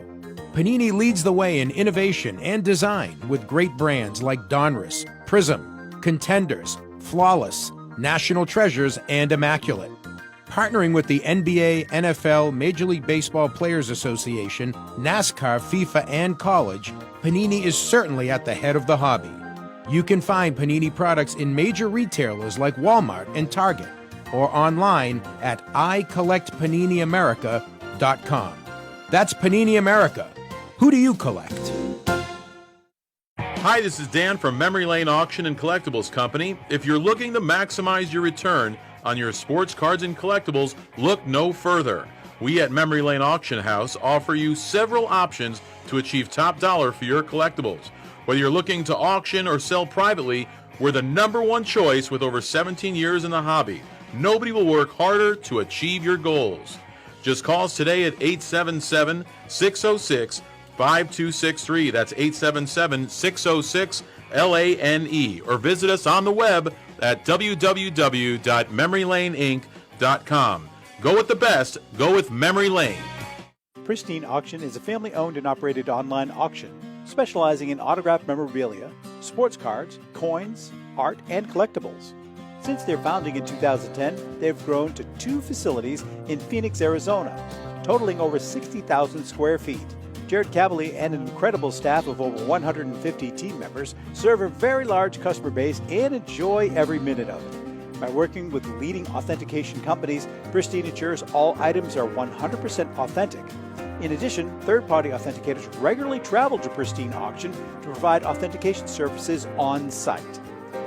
Panini leads the way in innovation and design with great brands like Donruss, Prism, Contenders, Flawless, National Treasures, and Immaculate. Partnering with the NBA, NFL, Major League Baseball Players Association, NASCAR, FIFA, and college, Panini is certainly at the head of the hobby. You can find Panini products in major retailers like Walmart and Target, or online at icollectpaniniamerica.com. That's Panini America. Who do you collect? Hi, this is Dan from Memory Lane Auction and Collectibles Company. If you're looking to maximize your return on your sports cards and collectibles, look no further. We at Memory Lane Auction House offer you several options to achieve top dollar for your collectibles. Whether you're looking to auction or sell privately, we're the #1 choice with over 17 years in the hobby. Nobody will work harder to achieve your goals. Just call us today at 877-606-5263. That's 877-606-LANE. Or visit us on the web at www.memorylaneinc.com. Go with the best. Go with Memory Lane. Pristine Auction is a family-owned and operated online auction specializing in autographed memorabilia, sports cards, coins, art, and collectibles. Since their founding in 2010, they've grown to 2 facilities in Phoenix, Arizona, totaling over 60,000 square feet. Jared Cavalier and an incredible staff of over 150 team members serve a very large customer base and enjoy every minute of it. By working with leading authentication companies, Pristine ensures all items are 100% authentic. In addition, third-party authenticators regularly travel to Pristine Auction to provide authentication services on site.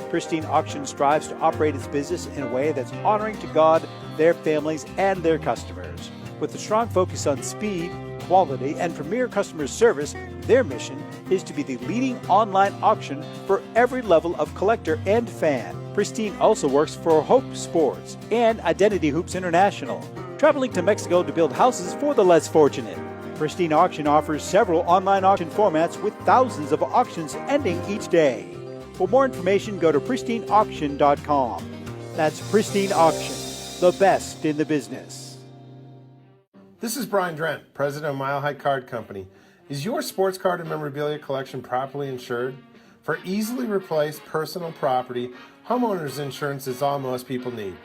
Pristine Auction strives to operate its business in a way that's honoring to God, their families, and their customers. With a strong focus on speed, quality, and premier customer service, their mission is to be the leading online auction for every level of collector and fan. Pristine also works for Hope Sports and Identity Hoops International, traveling to Mexico to build houses for the less fortunate. Pristine Auction offers several online auction formats with thousands of auctions ending each day. For more information, go to pristineauction.com. That's Pristine Auction, the best in the business. This is Brian Drent, president of Mile High Card Company. Is your sports card and memorabilia collection properly insured? For easily replaced personal property, homeowners insurance is all most people need.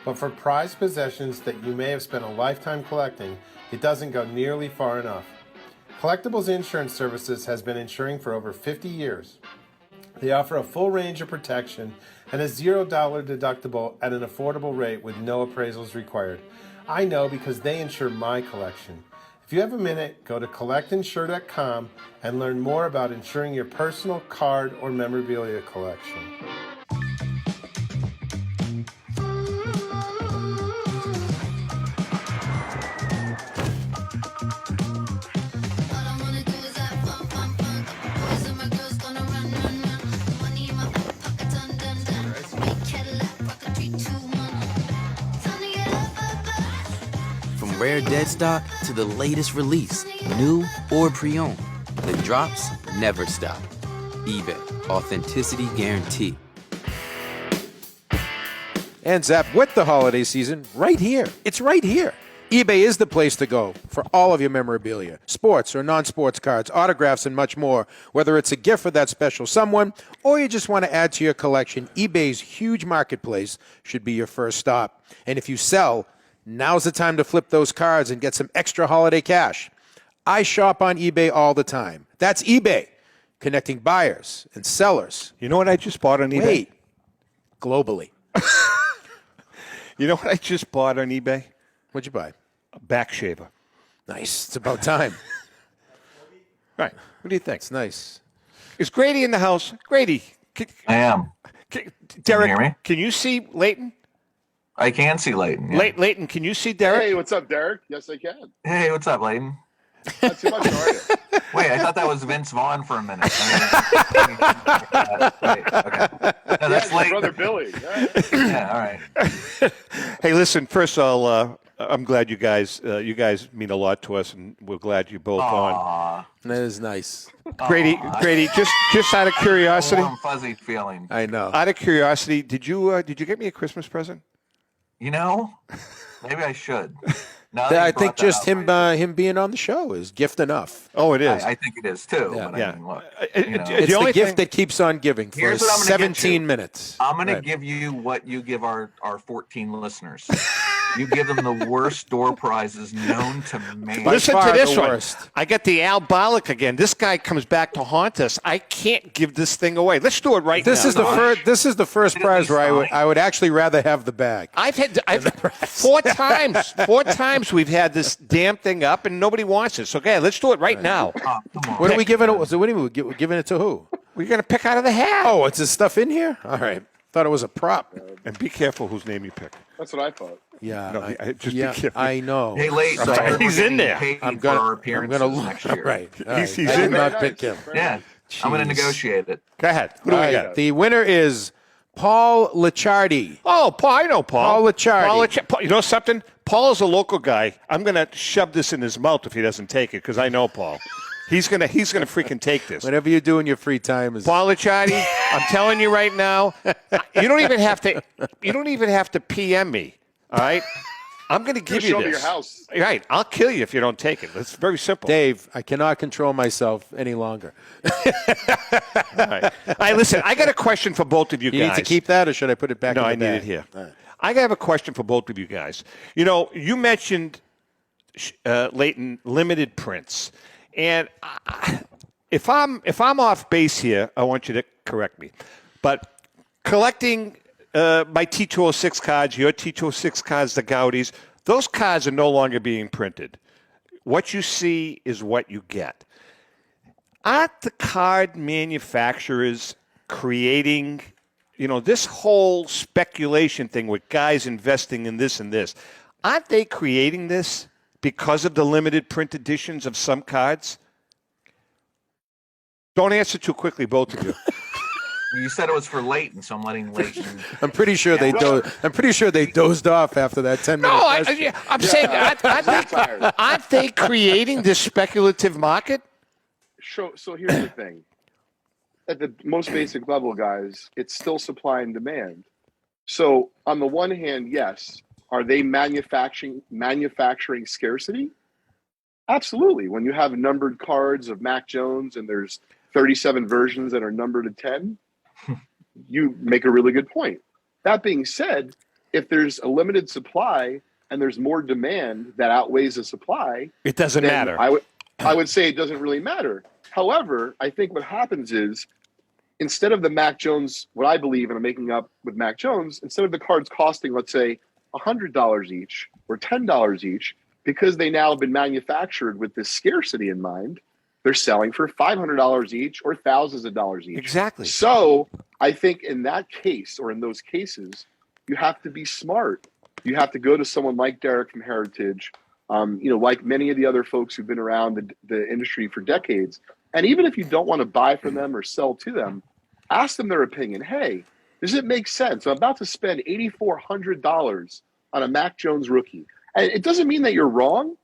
But for prized possessions that you may have spent a lifetime collecting, it doesn't go nearly far enough. Collectibles Insurance Services has been insuring for over 50 years. They offer a full range of protection and a $0 deductible at an affordable rate with no appraisals required. I know because they insure my collection. If you have a minute, go to collectinsure.com and learn more about insuring your personal card or memorabilia collection. Rare dead stock to the latest release, new or pre-owned. The drops never stop. eBay, authenticity guaranteed. And Zap, with the holiday season, right here. It's right here. eBay is the place to go for all of your memorabilia, sports or non-sports cards, autographs, and much more. Whether it's a gift for that special someone or you just want to add to your collection, eBay's huge marketplace should be your first stop. And if you sell, now's the time to flip those cards and get some extra holiday cash. I shop on eBay all the time. That's eBay, connecting buyers and sellers. You know what I just bought on eBay? Wait, globally. You know what I just bought on eBay? What'd you buy? A back shaver. Nice. It's about time. Right. What do you think? It's nice. Is Grady in the house? Grady. I am. Derek, hear me? Can you see Leighton? I can see Leighton. Yeah. Leighton, can you see Derek? Hey, what's up, Derek? Yes, I can. Hey, what's up, Leighton? Not too much, how are you? Wait, I thought that was Vince Vaughn for a minute. Wait, okay. No, that's my Leighton. brother Billy. Yeah, all right. Hey, listen, first of all, I'm glad you guys mean a lot to us, and we're glad you're both on. That is nice. Grady, just out of curiosity. Warm, fuzzy feeling. I know. Out of curiosity, did you get me a Christmas present? You know, maybe I should. I think just him being on the show is gift enough. Oh, it is. I think it is too. Yeah. But I mean, look, It's the gift that keeps on giving for Here's what I'm gonna 17 minutes. I'm going to give you what you give our 14 listeners. You give them the worst door prizes known to man. Listen to this one. Worst. I got the Al Bollock again. This guy comes back to haunt us. I can't give this thing away. Let's do it right now. This is the first prize where I would actually rather have the bag. I've 4 times. 4 times we've had this damn thing up, and nobody wants it. So, okay, let's do it right now. What are we giving it? So what do you mean? We're giving it to who? We're going to pick out of the hat. Oh, it's the stuff in here? All right. Thought it was a prop. And be careful whose name you pick. That's what I thought. Yeah, No, just be careful. I know. Hey, Leighton, He's in there. I'm gonna look next year. right. He's I did in not there. pick him. Yeah, I'm going to negotiate it. Go ahead. Who do we All got? right. The winner is Paul Licciardi. Oh, Paul, I know Paul. Paul Licciardi. Paul, you know something? Paul is a local guy. I'm going to shove this in his mouth if he doesn't take it, because I know Paul. He's gonna freaking take this. Whatever you do in your free time is. Paul Licciardi, I'm telling you right now, you don't even have to PM me. All right? I'm going to give show you me this. your house. Right. I'll kill you if you don't take it. It's very simple. Dave, I cannot control myself any longer. All right. Listen, I got a question for both of you guys. You need to keep that, or should I put it back in the No, I bag? need it here. All right. I have a question for both of you guys. You know, you mentioned, Leighton, limited prints. And if I'm off base here, I want you to correct me. But collecting my T206 cards, your T206 cards, the Gaudis, those cards are no longer being printed. What you see is what you get. Aren't the card manufacturers creating, this whole speculation thing with guys investing in this and this? Aren't they creating this because of the limited print editions of some cards? Don't answer too quickly, both of you. You said it was for Leighton, so I'm letting Leighton. I'm pretty sure they dozed off after that 10-minute question. I'm saying, aren't they creating this speculative market? So here's the thing. At the most basic level, guys, it's still supply and demand. So on the one hand, yes, are they manufacturing scarcity? Absolutely. When you have numbered cards of Mac Jones and there's 37 versions that are numbered to 10, you make a really good point. That being said, if there's a limited supply and there's more demand that outweighs the supply, it doesn't matter. I would say it doesn't really matter. However, I think what happens is, instead of the Mac Jones, what I believe, and I'm making up with Mac Jones, instead of the cards costing, let's say, $100 each or $10 each, because they now have been manufactured with this scarcity in mind, they're selling for $500 each or thousands of dollars each. Exactly. So I think in that case, or in those cases, you have to be smart. You have to go to someone like Derek from Heritage, like many of the other folks who've been around the industry for decades. And even if you don't want to buy from them or sell to them, ask them their opinion. Hey, does it make sense? I'm about to spend $8,400 on a Mac Jones rookie. And it doesn't mean that you're wrong,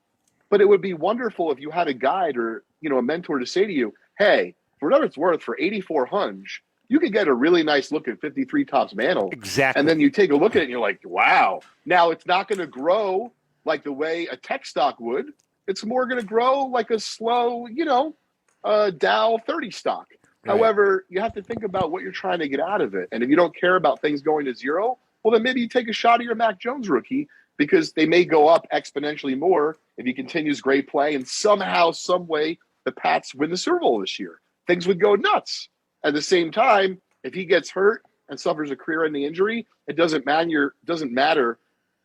but it would be wonderful if you had a guide or a mentor to say to you, hey, for whatever it's worth, for $8,400, you could get a really nice looking 53 Topps Mantle. Exactly. And then you take a look at it and you're like, wow. Now it's not going to grow like the way a tech stock would. It's more going to grow like a slow, Dow 30 stock. Right. However, you have to think about what you're trying to get out of it. And if you don't care about things going to zero, well, then maybe you take a shot at your Mac Jones rookie, because they may go up exponentially more if he continues great play and somehow, some way, the Pats win the Super Bowl this year. Things would go nuts. At the same time, if he gets hurt and suffers a career-ending injury, it doesn't matter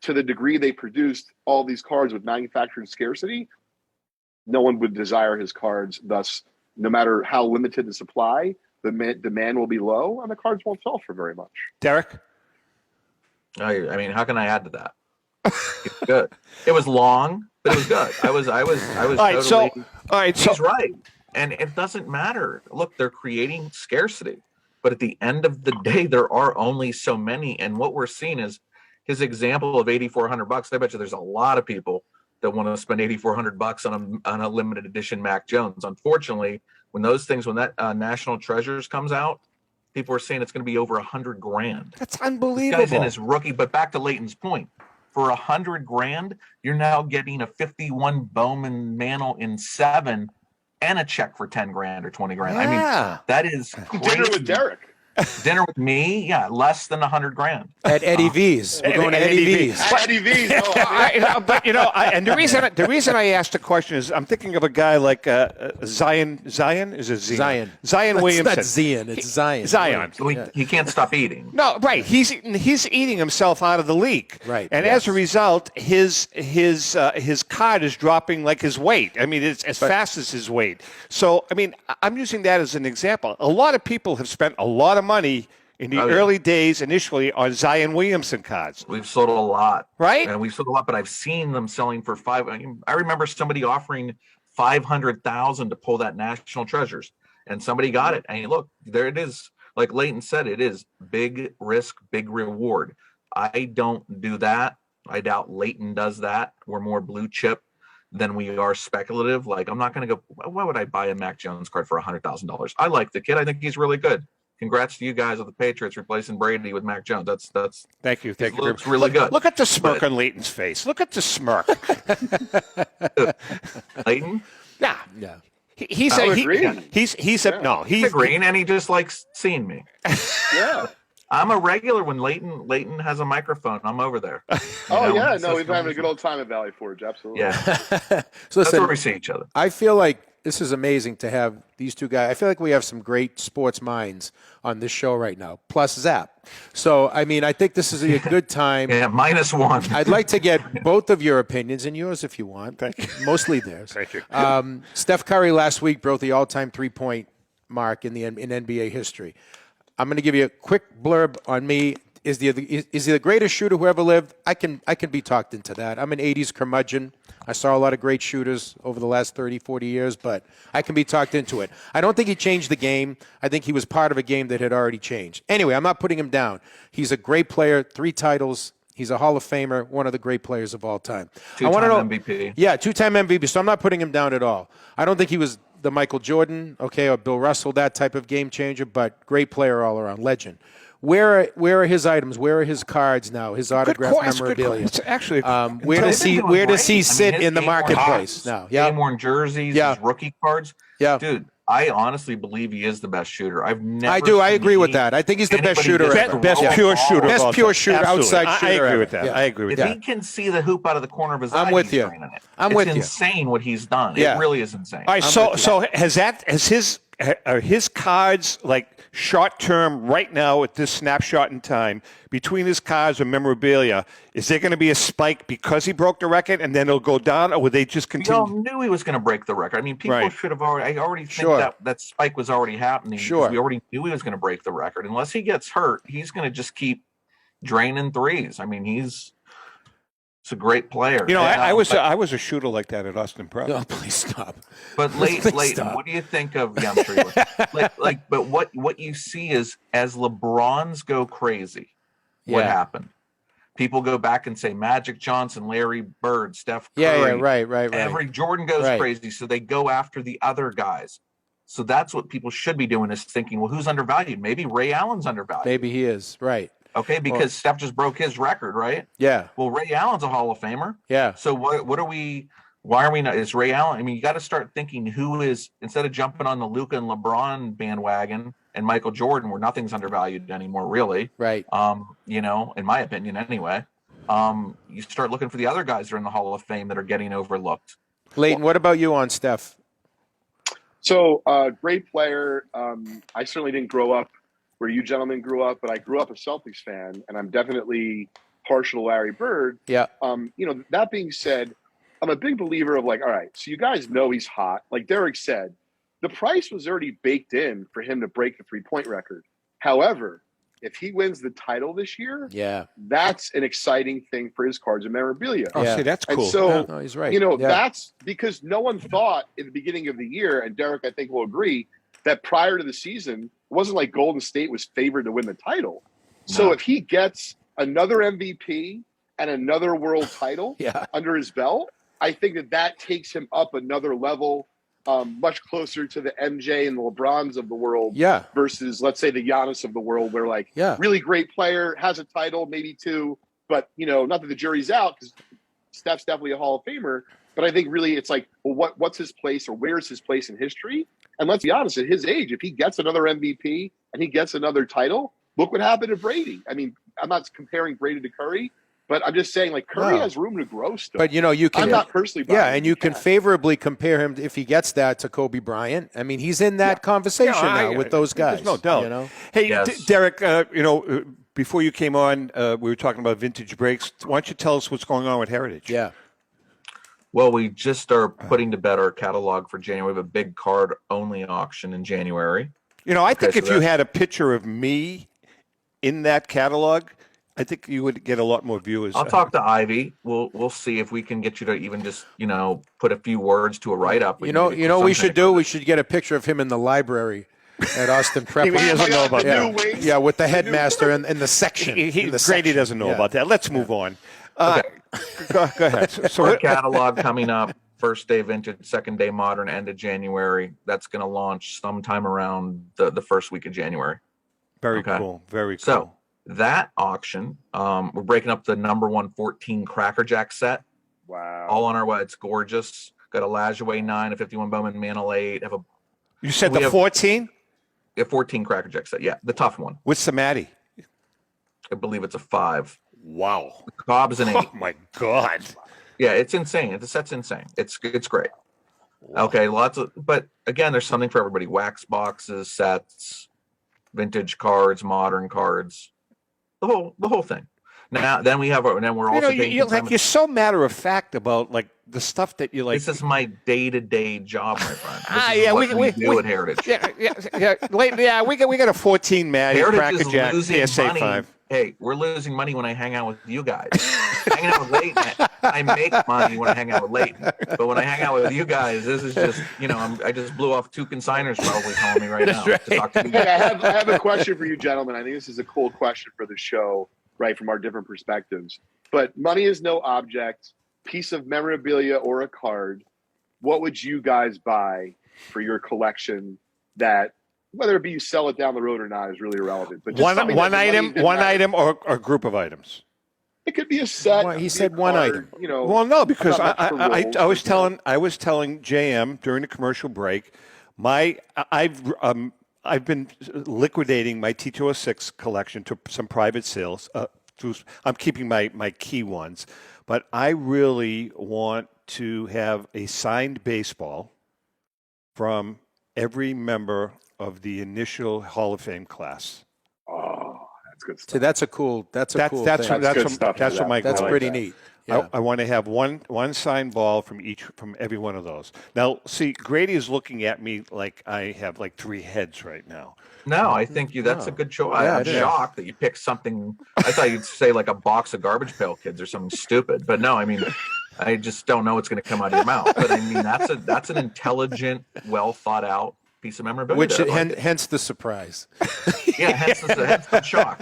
to the degree they produced all these cards with manufacturing scarcity. No one would desire his cards. Thus, no matter how limited the supply, the demand will be low, and the cards won't sell for very much. Derek? I mean, how can I add to that? It's good. It was long, but it was good. I was all right. He's right. And it doesn't matter. Look, they're creating scarcity. But at the end of the day, there are only so many. And what we're seeing is his example of $8,400. I bet you there's a lot of people that want to spend $8,400 on a limited edition Mac Jones. Unfortunately, when that National Treasures comes out, people are saying it's going to be over $100,000. That's unbelievable. This guy's in his rookie. But back to Leighton's point, for $100,000, you're now getting a 51 Bowman Mantle in 7 and a check for $10,000 or $20,000. Yeah. I mean, that is crazy. Dinner with Derek. Dinner with me, yeah, less than $100,000 at Eddie V's. We're going to Eddie V's. Eddie V's. And the reason I asked the question is I'm thinking of a guy like Zion. Is it Zion? Zion Williamson. That's Zion. It's Zion. Zion. So he can't stop eating. No, right. He's eating himself out of the league. Right. And as a result, his card is dropping like his weight. I mean, it's as fast as his weight. So, I mean, I'm using that as an example. A lot of people have spent a lot of money in the early days initially on Zion Williamson cards. We've sold a lot. Right? And we've sold a lot, but I've seen them selling for I remember somebody offering $500,000 to pull that National Treasures, and somebody got it. And look, there it is. Like Leighton said, it is big risk, big reward. I don't do that. I doubt Leighton does that. We're more blue chip than we are speculative. Like, I'm not going to go, why would I buy a Mac Jones card for $100,000? I like the kid. I think he's really good. congrats to you guys with the Patriots replacing Brady with Mac Jones. That's Thank you. Thank you. Looks really good. Look at the smirk on Leighton's face. Look at the smirk. Leighton? Yeah. Yeah. He's green, and he just likes seeing me. Yeah. I'm a regular when Leighton has a microphone. I'm over there. We've been having a good old time at Valley Forge. Absolutely. Yeah. So That's listen, where we see each other. I feel like this is amazing to have these two guys. I feel like we have some great sports minds on this show right now, plus Zap. So, I mean, I think this is a good time. Yeah, -1. I'd like to get both of your opinions, and yours if you want. Thank you. Mostly theirs. Thank you. Steph Curry last week broke the all-time three-point mark in NBA history. I'm going to give you a quick blurb on me. Is he the greatest shooter who ever lived? I can be talked into that. I'm an 80s curmudgeon. I saw a lot of great shooters over the last 30, 40 years, but I can be talked into it. I don't think he changed the game. I think he was part of a game that had already changed. Anyway, I'm not putting him down. He's a great player, 3 titles. He's a Hall of Famer, one of the great players of all time. Two-time MVP. Yeah, 2-time MVP, so I'm not putting him down at all. I don't think he was the Michael Jordan, or Bill Russell, that type of game changer, but great player all around, legend. Where are his items? Where are his cards now? His autograph memorabilia. Actually, where does he sit in the marketplace now? Yeah, game-worn jerseys, his rookie cards. Yeah, dude, I honestly believe he is the best shooter. I agree with that. I think he's the best shooter. Best pure shooter. Best pure shooter. Outside shooter. I agree with that. I agree with that. If he can see the hoop out of the corner of his eye, I'm with you. It's insane what he's done. Yeah. It really is insane. All right, so are his cards like short term right now at this snapshot in time between his cards and memorabilia? Is there going to be a spike because he broke the record and then it'll go down, or would they just continue? We all knew he was going to break the record. I mean, people should have already. I already think that spike was already happening. Sure, we already knew he was going to break the record. Unless he gets hurt, he's going to just keep draining threes. I mean, he's a great player. You know, I was a shooter like that at Austin Prep. Oh, please stop. But Leighton, what do you think of? Yeah, I'm sure you would. But what you see is as LeBrons go crazy, what happened? People go back and say Magic Johnson, Larry Bird, Steph Curry. Right. Every Jordan goes crazy, so they go after the other guys. So that's what people should be doing, is thinking, well, who's undervalued? Maybe Ray Allen's undervalued. Maybe he is, right. Okay, because Steph just broke his record, right? Yeah. Well, Ray Allen's a Hall of Famer. Yeah. So what are we? Why are we not? Is Ray Allen? I mean, you got to start thinking who is, instead of jumping on the Luka and LeBron bandwagon and Michael Jordan, where nothing's undervalued anymore, really. Right. In my opinion, anyway. You start looking for the other guys that are in the Hall of Fame that are getting overlooked. Leighton, what about you on Steph? So, great player. I certainly didn't grow up where you gentlemen grew up, but I grew up a Celtics fan, and I'm definitely partial to Larry Bird. Yeah. That being said, I'm a big believer of all right, so you guys know he's hot. Like Derek said, the price was already baked in for him to break the 3-point record. However, if he wins the title this year, that's an exciting thing for his cards and memorabilia. Oh, see, that's cool. And so, no, he's right. That's because no one thought in the beginning of the year, and Derek, I think, will agree, that prior to the season, it wasn't like Golden State was favored to win the title. No. So if he gets another MVP and another world title under his belt, I think that takes him up another level, much closer to the MJ and the LeBrons of the world versus, let's say, the Giannis of the world, where really great player, has a title, maybe 2, but, not that the jury's out, because Steph's definitely a Hall of Famer. But I think really it's like, well, what's his place, or where's his place in history? And let's be honest, at his age, if he gets another MVP and he gets another title, look what happened to Brady. I mean, I'm not comparing Brady to Curry, but I'm just saying, Curry has room to grow still. But, you can. I'm not personally. And you can favorably compare him, if he gets that, to Kobe Bryant. I mean, he's in that conversation now with those guys. There's no doubt. Hey, Derek, before you came on, we were talking about vintage breaks. Why don't you tell us what's going on with Heritage? Yeah. Well, we just are putting to bed our catalog for January. We have a big card-only auction in January. I think if you had a picture of me in that catalog, I think you would get a lot more viewers. I'll talk to Ivy. We'll see if we can get you to even just put a few words to a write-up. We should do. We should get a picture of him in the librry at Austin Prep. He doesn't know about that. Yeah, with the headmaster and the section. Grady doesn't know about that. Let's move on. Okay. Go ahead. So our catalog coming up, first day vintage, second day modern, end of January. That's going to launch sometime around the first week of January. Very Okay. cool. Very cool. So that auction, we're breaking up the number 114 Cracker Jack set. Wow. All on our way. It's gorgeous. Got a Lajoie 9, a 51 Bowman Mantle 8. You said we the have- 14? A 14 Cracker Jack set. Yeah, the tough one. What's the Matty? I believe it's a 5. Wow. The Cobb's an 8. Oh, my God. Yeah, it's insane. The set's insane. It's great. Okay, but again, there's something for everybody. Wax boxes, sets, vintage cards, modern cards, the whole thing. Now, then we're also You're so matter of fact about like the stuff that you like. This is my day-to-day job, my friend. We do at Heritage. We got a 14 Matty Heritage Cracker is Jack losing PSA money. 5. Hey, we're losing money when I hang out with you guys. Hanging out with Leighton, I make money when I hang out with Leighton. But when I hang out with you guys, this is just, I just blew off 2 consigners probably calling me right now to talk to you Hey, guys. I have a question for you, gentlemen. I think this is a cool question for the show, right, from our different perspectives. But money is no object, piece of memorabilia or a card. What would you guys buy for your collection that, whether it be you sell it down the road or not, is really irrelevant? But just One something that the money item, didn't one matter. item, or a group of items. It could be a set. He it could said be a one card, item. Well, no, because I'm not much for I rolls, was telling JM during the commercial break, I've been liquidating my T206 collection to some private sales. I'm keeping my key ones, but I really want to have a signed baseball from every member of the initial Hall of Fame class. Oh, that's good stuff. See, that's a cool. That's good stuff. That's what my That's goal pretty is. neat. Yeah. I want to have one signed ball from every one of those. Now, see, Grady is looking at me like I have like 3 heads right now. No, I think that's a good choice. Yeah, I'm it is. shocked that you picked something. I thought you'd say like a box of Garbage Pail Kids or something stupid. But no, I mean, I just don't know what's going to come out of your mouth. But I mean, that's an intelligent, well thought out piece of memorabilia. Which I like it. hence the surprise. Yeah, hence the shock.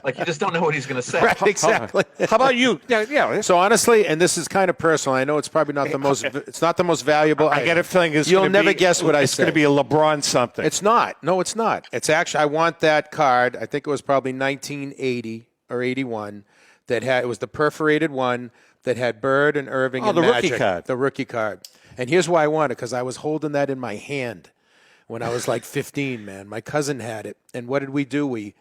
Like you just don't know what he's going to say. Right, exactly. How about you? Yeah. So honestly, and this is kind of personal. I know it's probably not the most. It's not the most valuable. I get a feeling you'll never guess what I It's said. going to be a LeBron something. It's not. No, it's not. It's actually. I want that card. I think it was probably 1980 or 81. It was the perforated one that had Bird and Irving. Oh, and the Magic, rookie card. The rookie card. And here's why I want it, because I was holding that in my hand when I was like 15. Man, my cousin had it, and what did we do? We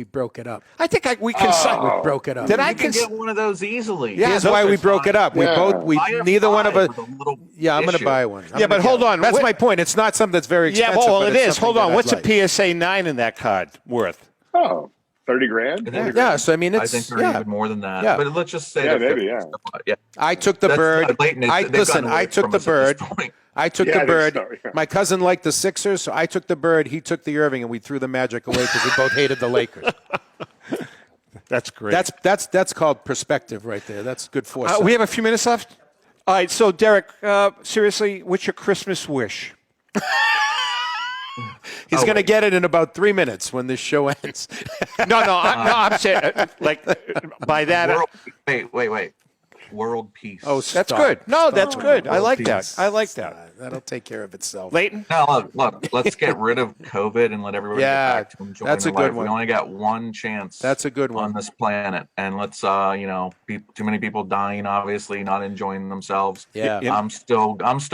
broke it up. I think we can. We broke it up. Did I You can get one of those easily. Yeah, that's why we broke it up. We both. Buy a Neither one of us. five with a little Yeah, I'm going to issue. buy one. Yeah, but hold on. That's my point. It's not something that's very expensive. Yeah, well, but it it's is. something Hold on. that What's I'd like. a PSA 9 in that card worth? Oh, 30 grand? Yeah, so I mean, I it's think they're even more than that. Yeah. But let's just say Yeah, they're maybe, 50. yeah. Yeah. I took the That's bird. not blatant. They've Listen, gotten I away took from the us at this bird. point. I took Yeah, the they're bird. sorry, yeah. My cousin liked the Sixers, so I took the bird. He took the Irving, and we threw the Magic away because we both hated the Lakers. That's great. That's called perspective right there. That's good foresight. We have a few minutes left. All right. So, Derek, seriously, what's your Christmas wish? He's going to get it in about 3 minutes when this show ends. I'm saying like by that. Wait. World peace. Oh, That's stop. good. No, that's Stop. good. I World like peace. that. I like that. That'll take care of itself. Leighton? No, look, let's get rid of COVID and let everybody Yeah, get back to enjoying that's their a good life. one. We only got one chance. That's a good one. On this planet, and let's too many people dying, obviously not enjoying themselves. Yeah. I'm still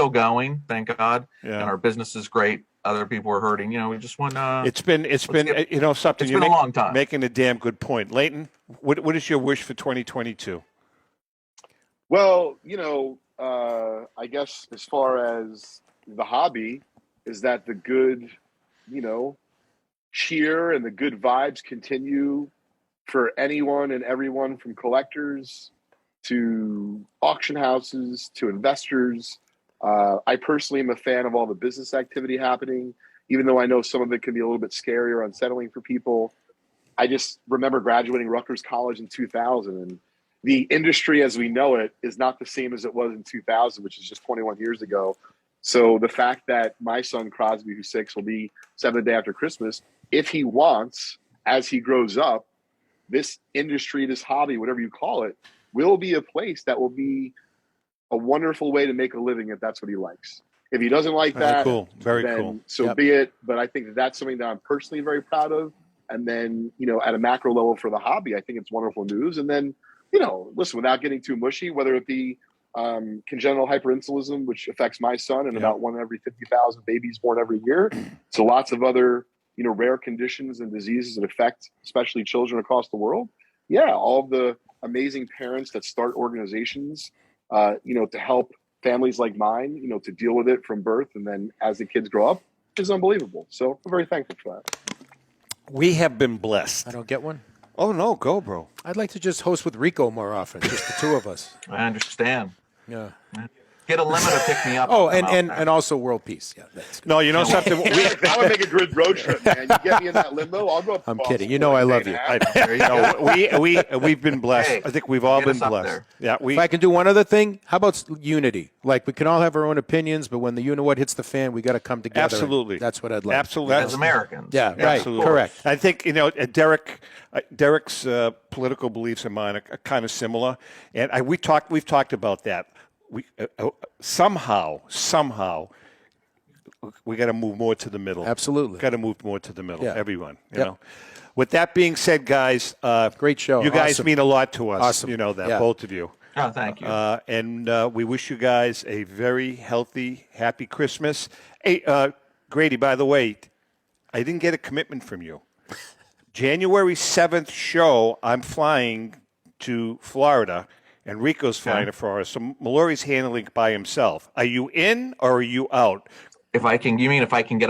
going, thank God. Yeah. And our business is great. Other people are hurting. We just want It's been something. It's been a long time. Making a damn good point, Leighton. What is your wish for 2022? Well, I guess as far as the hobby is that the good, cheer and the good vibes continue for anyone and everyone, from collectors to auction houses to investors. I personally am a fan of all the business activity happening, even though I know some of it can be a little bit scary or unsettling for people. I just remember graduating Rutgers College in 2000, and the industry as we know it is not the same as it was in 2000, which is just 21 years ago. So the fact that my son Crosby, who's 6, will be 7 the day after Christmas, if he wants, as he grows up, this industry, this hobby, whatever you call it, will be a place that will be a wonderful way to make a living if that's what he likes. If he doesn't like that, cool. Very then cool. so Yep. be it. But I think that's something that I'm personally very proud of. And then, at a macro level for the hobby, I think it's wonderful news. And then, listen, without getting too mushy, whether it be congenital hyperinsulinism, which affects my son and about 1 in every 50,000 babies born every year, so lots of other, rare conditions and diseases that affect especially children across the world. Yeah, all of the amazing parents that start organizations, to help families like mine, to deal with it from birth and then as the kids grow up is unbelievable. So I'm very thankful for that. We have been blessed. I don't get one? Oh, no. Go, bro. I'd like to just host with Rico more often, just the two of us. I understand. Yeah. Get a limo to pick me up. Oh, and also world peace. Yeah, that's good. No, you know something? I would make a good road trip, man. You get me in that limo, I'll go up to I'm Boston kidding. for I a love day you. No, and a half. we've been blessed. Hey, I think we've all get been us up blessed. there. Yeah, If I can do one other thing, how about unity? Like, we can all have our own opinions, but when the what hits the fan, we got to come together. Absolutely. That's what I'd like. Absolutely. As Americans. Yeah, right. Absolutely. Correct. I think, Derek's political beliefs and mine are kind of similar. And we've talked about that. We somehow we got to move more to the middle. Absolutely. Got to move more to the middle. Yeah. Everyone, you know. With that being said, guys, great show. You guys Awesome. mean a lot to us. Awesome. You know that, Yeah. both of you. Oh, thank you. And we wish you guys a very healthy, happy Christmas. Hey, Grady, by the way, I didn't get a commitment from you. January 7th show, I'm flying to Florida, and Rico's flying to Florida. So Molori's handling it by himself. Are you in or are you out? If I can get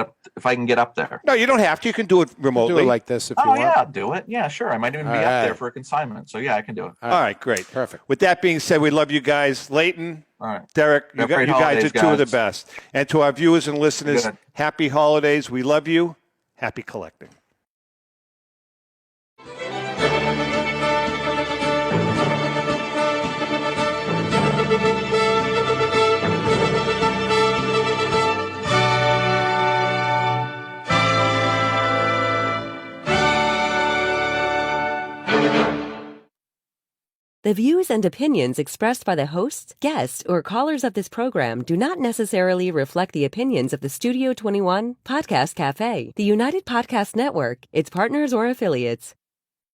up there. No, you don't have to. You can do it remotely. Do it like this if you want. Oh, yeah, do it. Yeah, sure. I might even be All up right. there for a consignment. So, yeah, I can do it. All right, great. Perfect. With that being said, we love you guys. Leighton, All right. Derek, you Have great guys are holidays, two of the guys. best. And to our viewers and listeners, Good. happy holidays. We love you. Happy collecting. The views and opinions expressed by the hosts, guests, or callers of this program do not necessarily reflect the opinions of the Studio 21 Podcast Cafe, the United Podcast Network, its partners, or affiliates.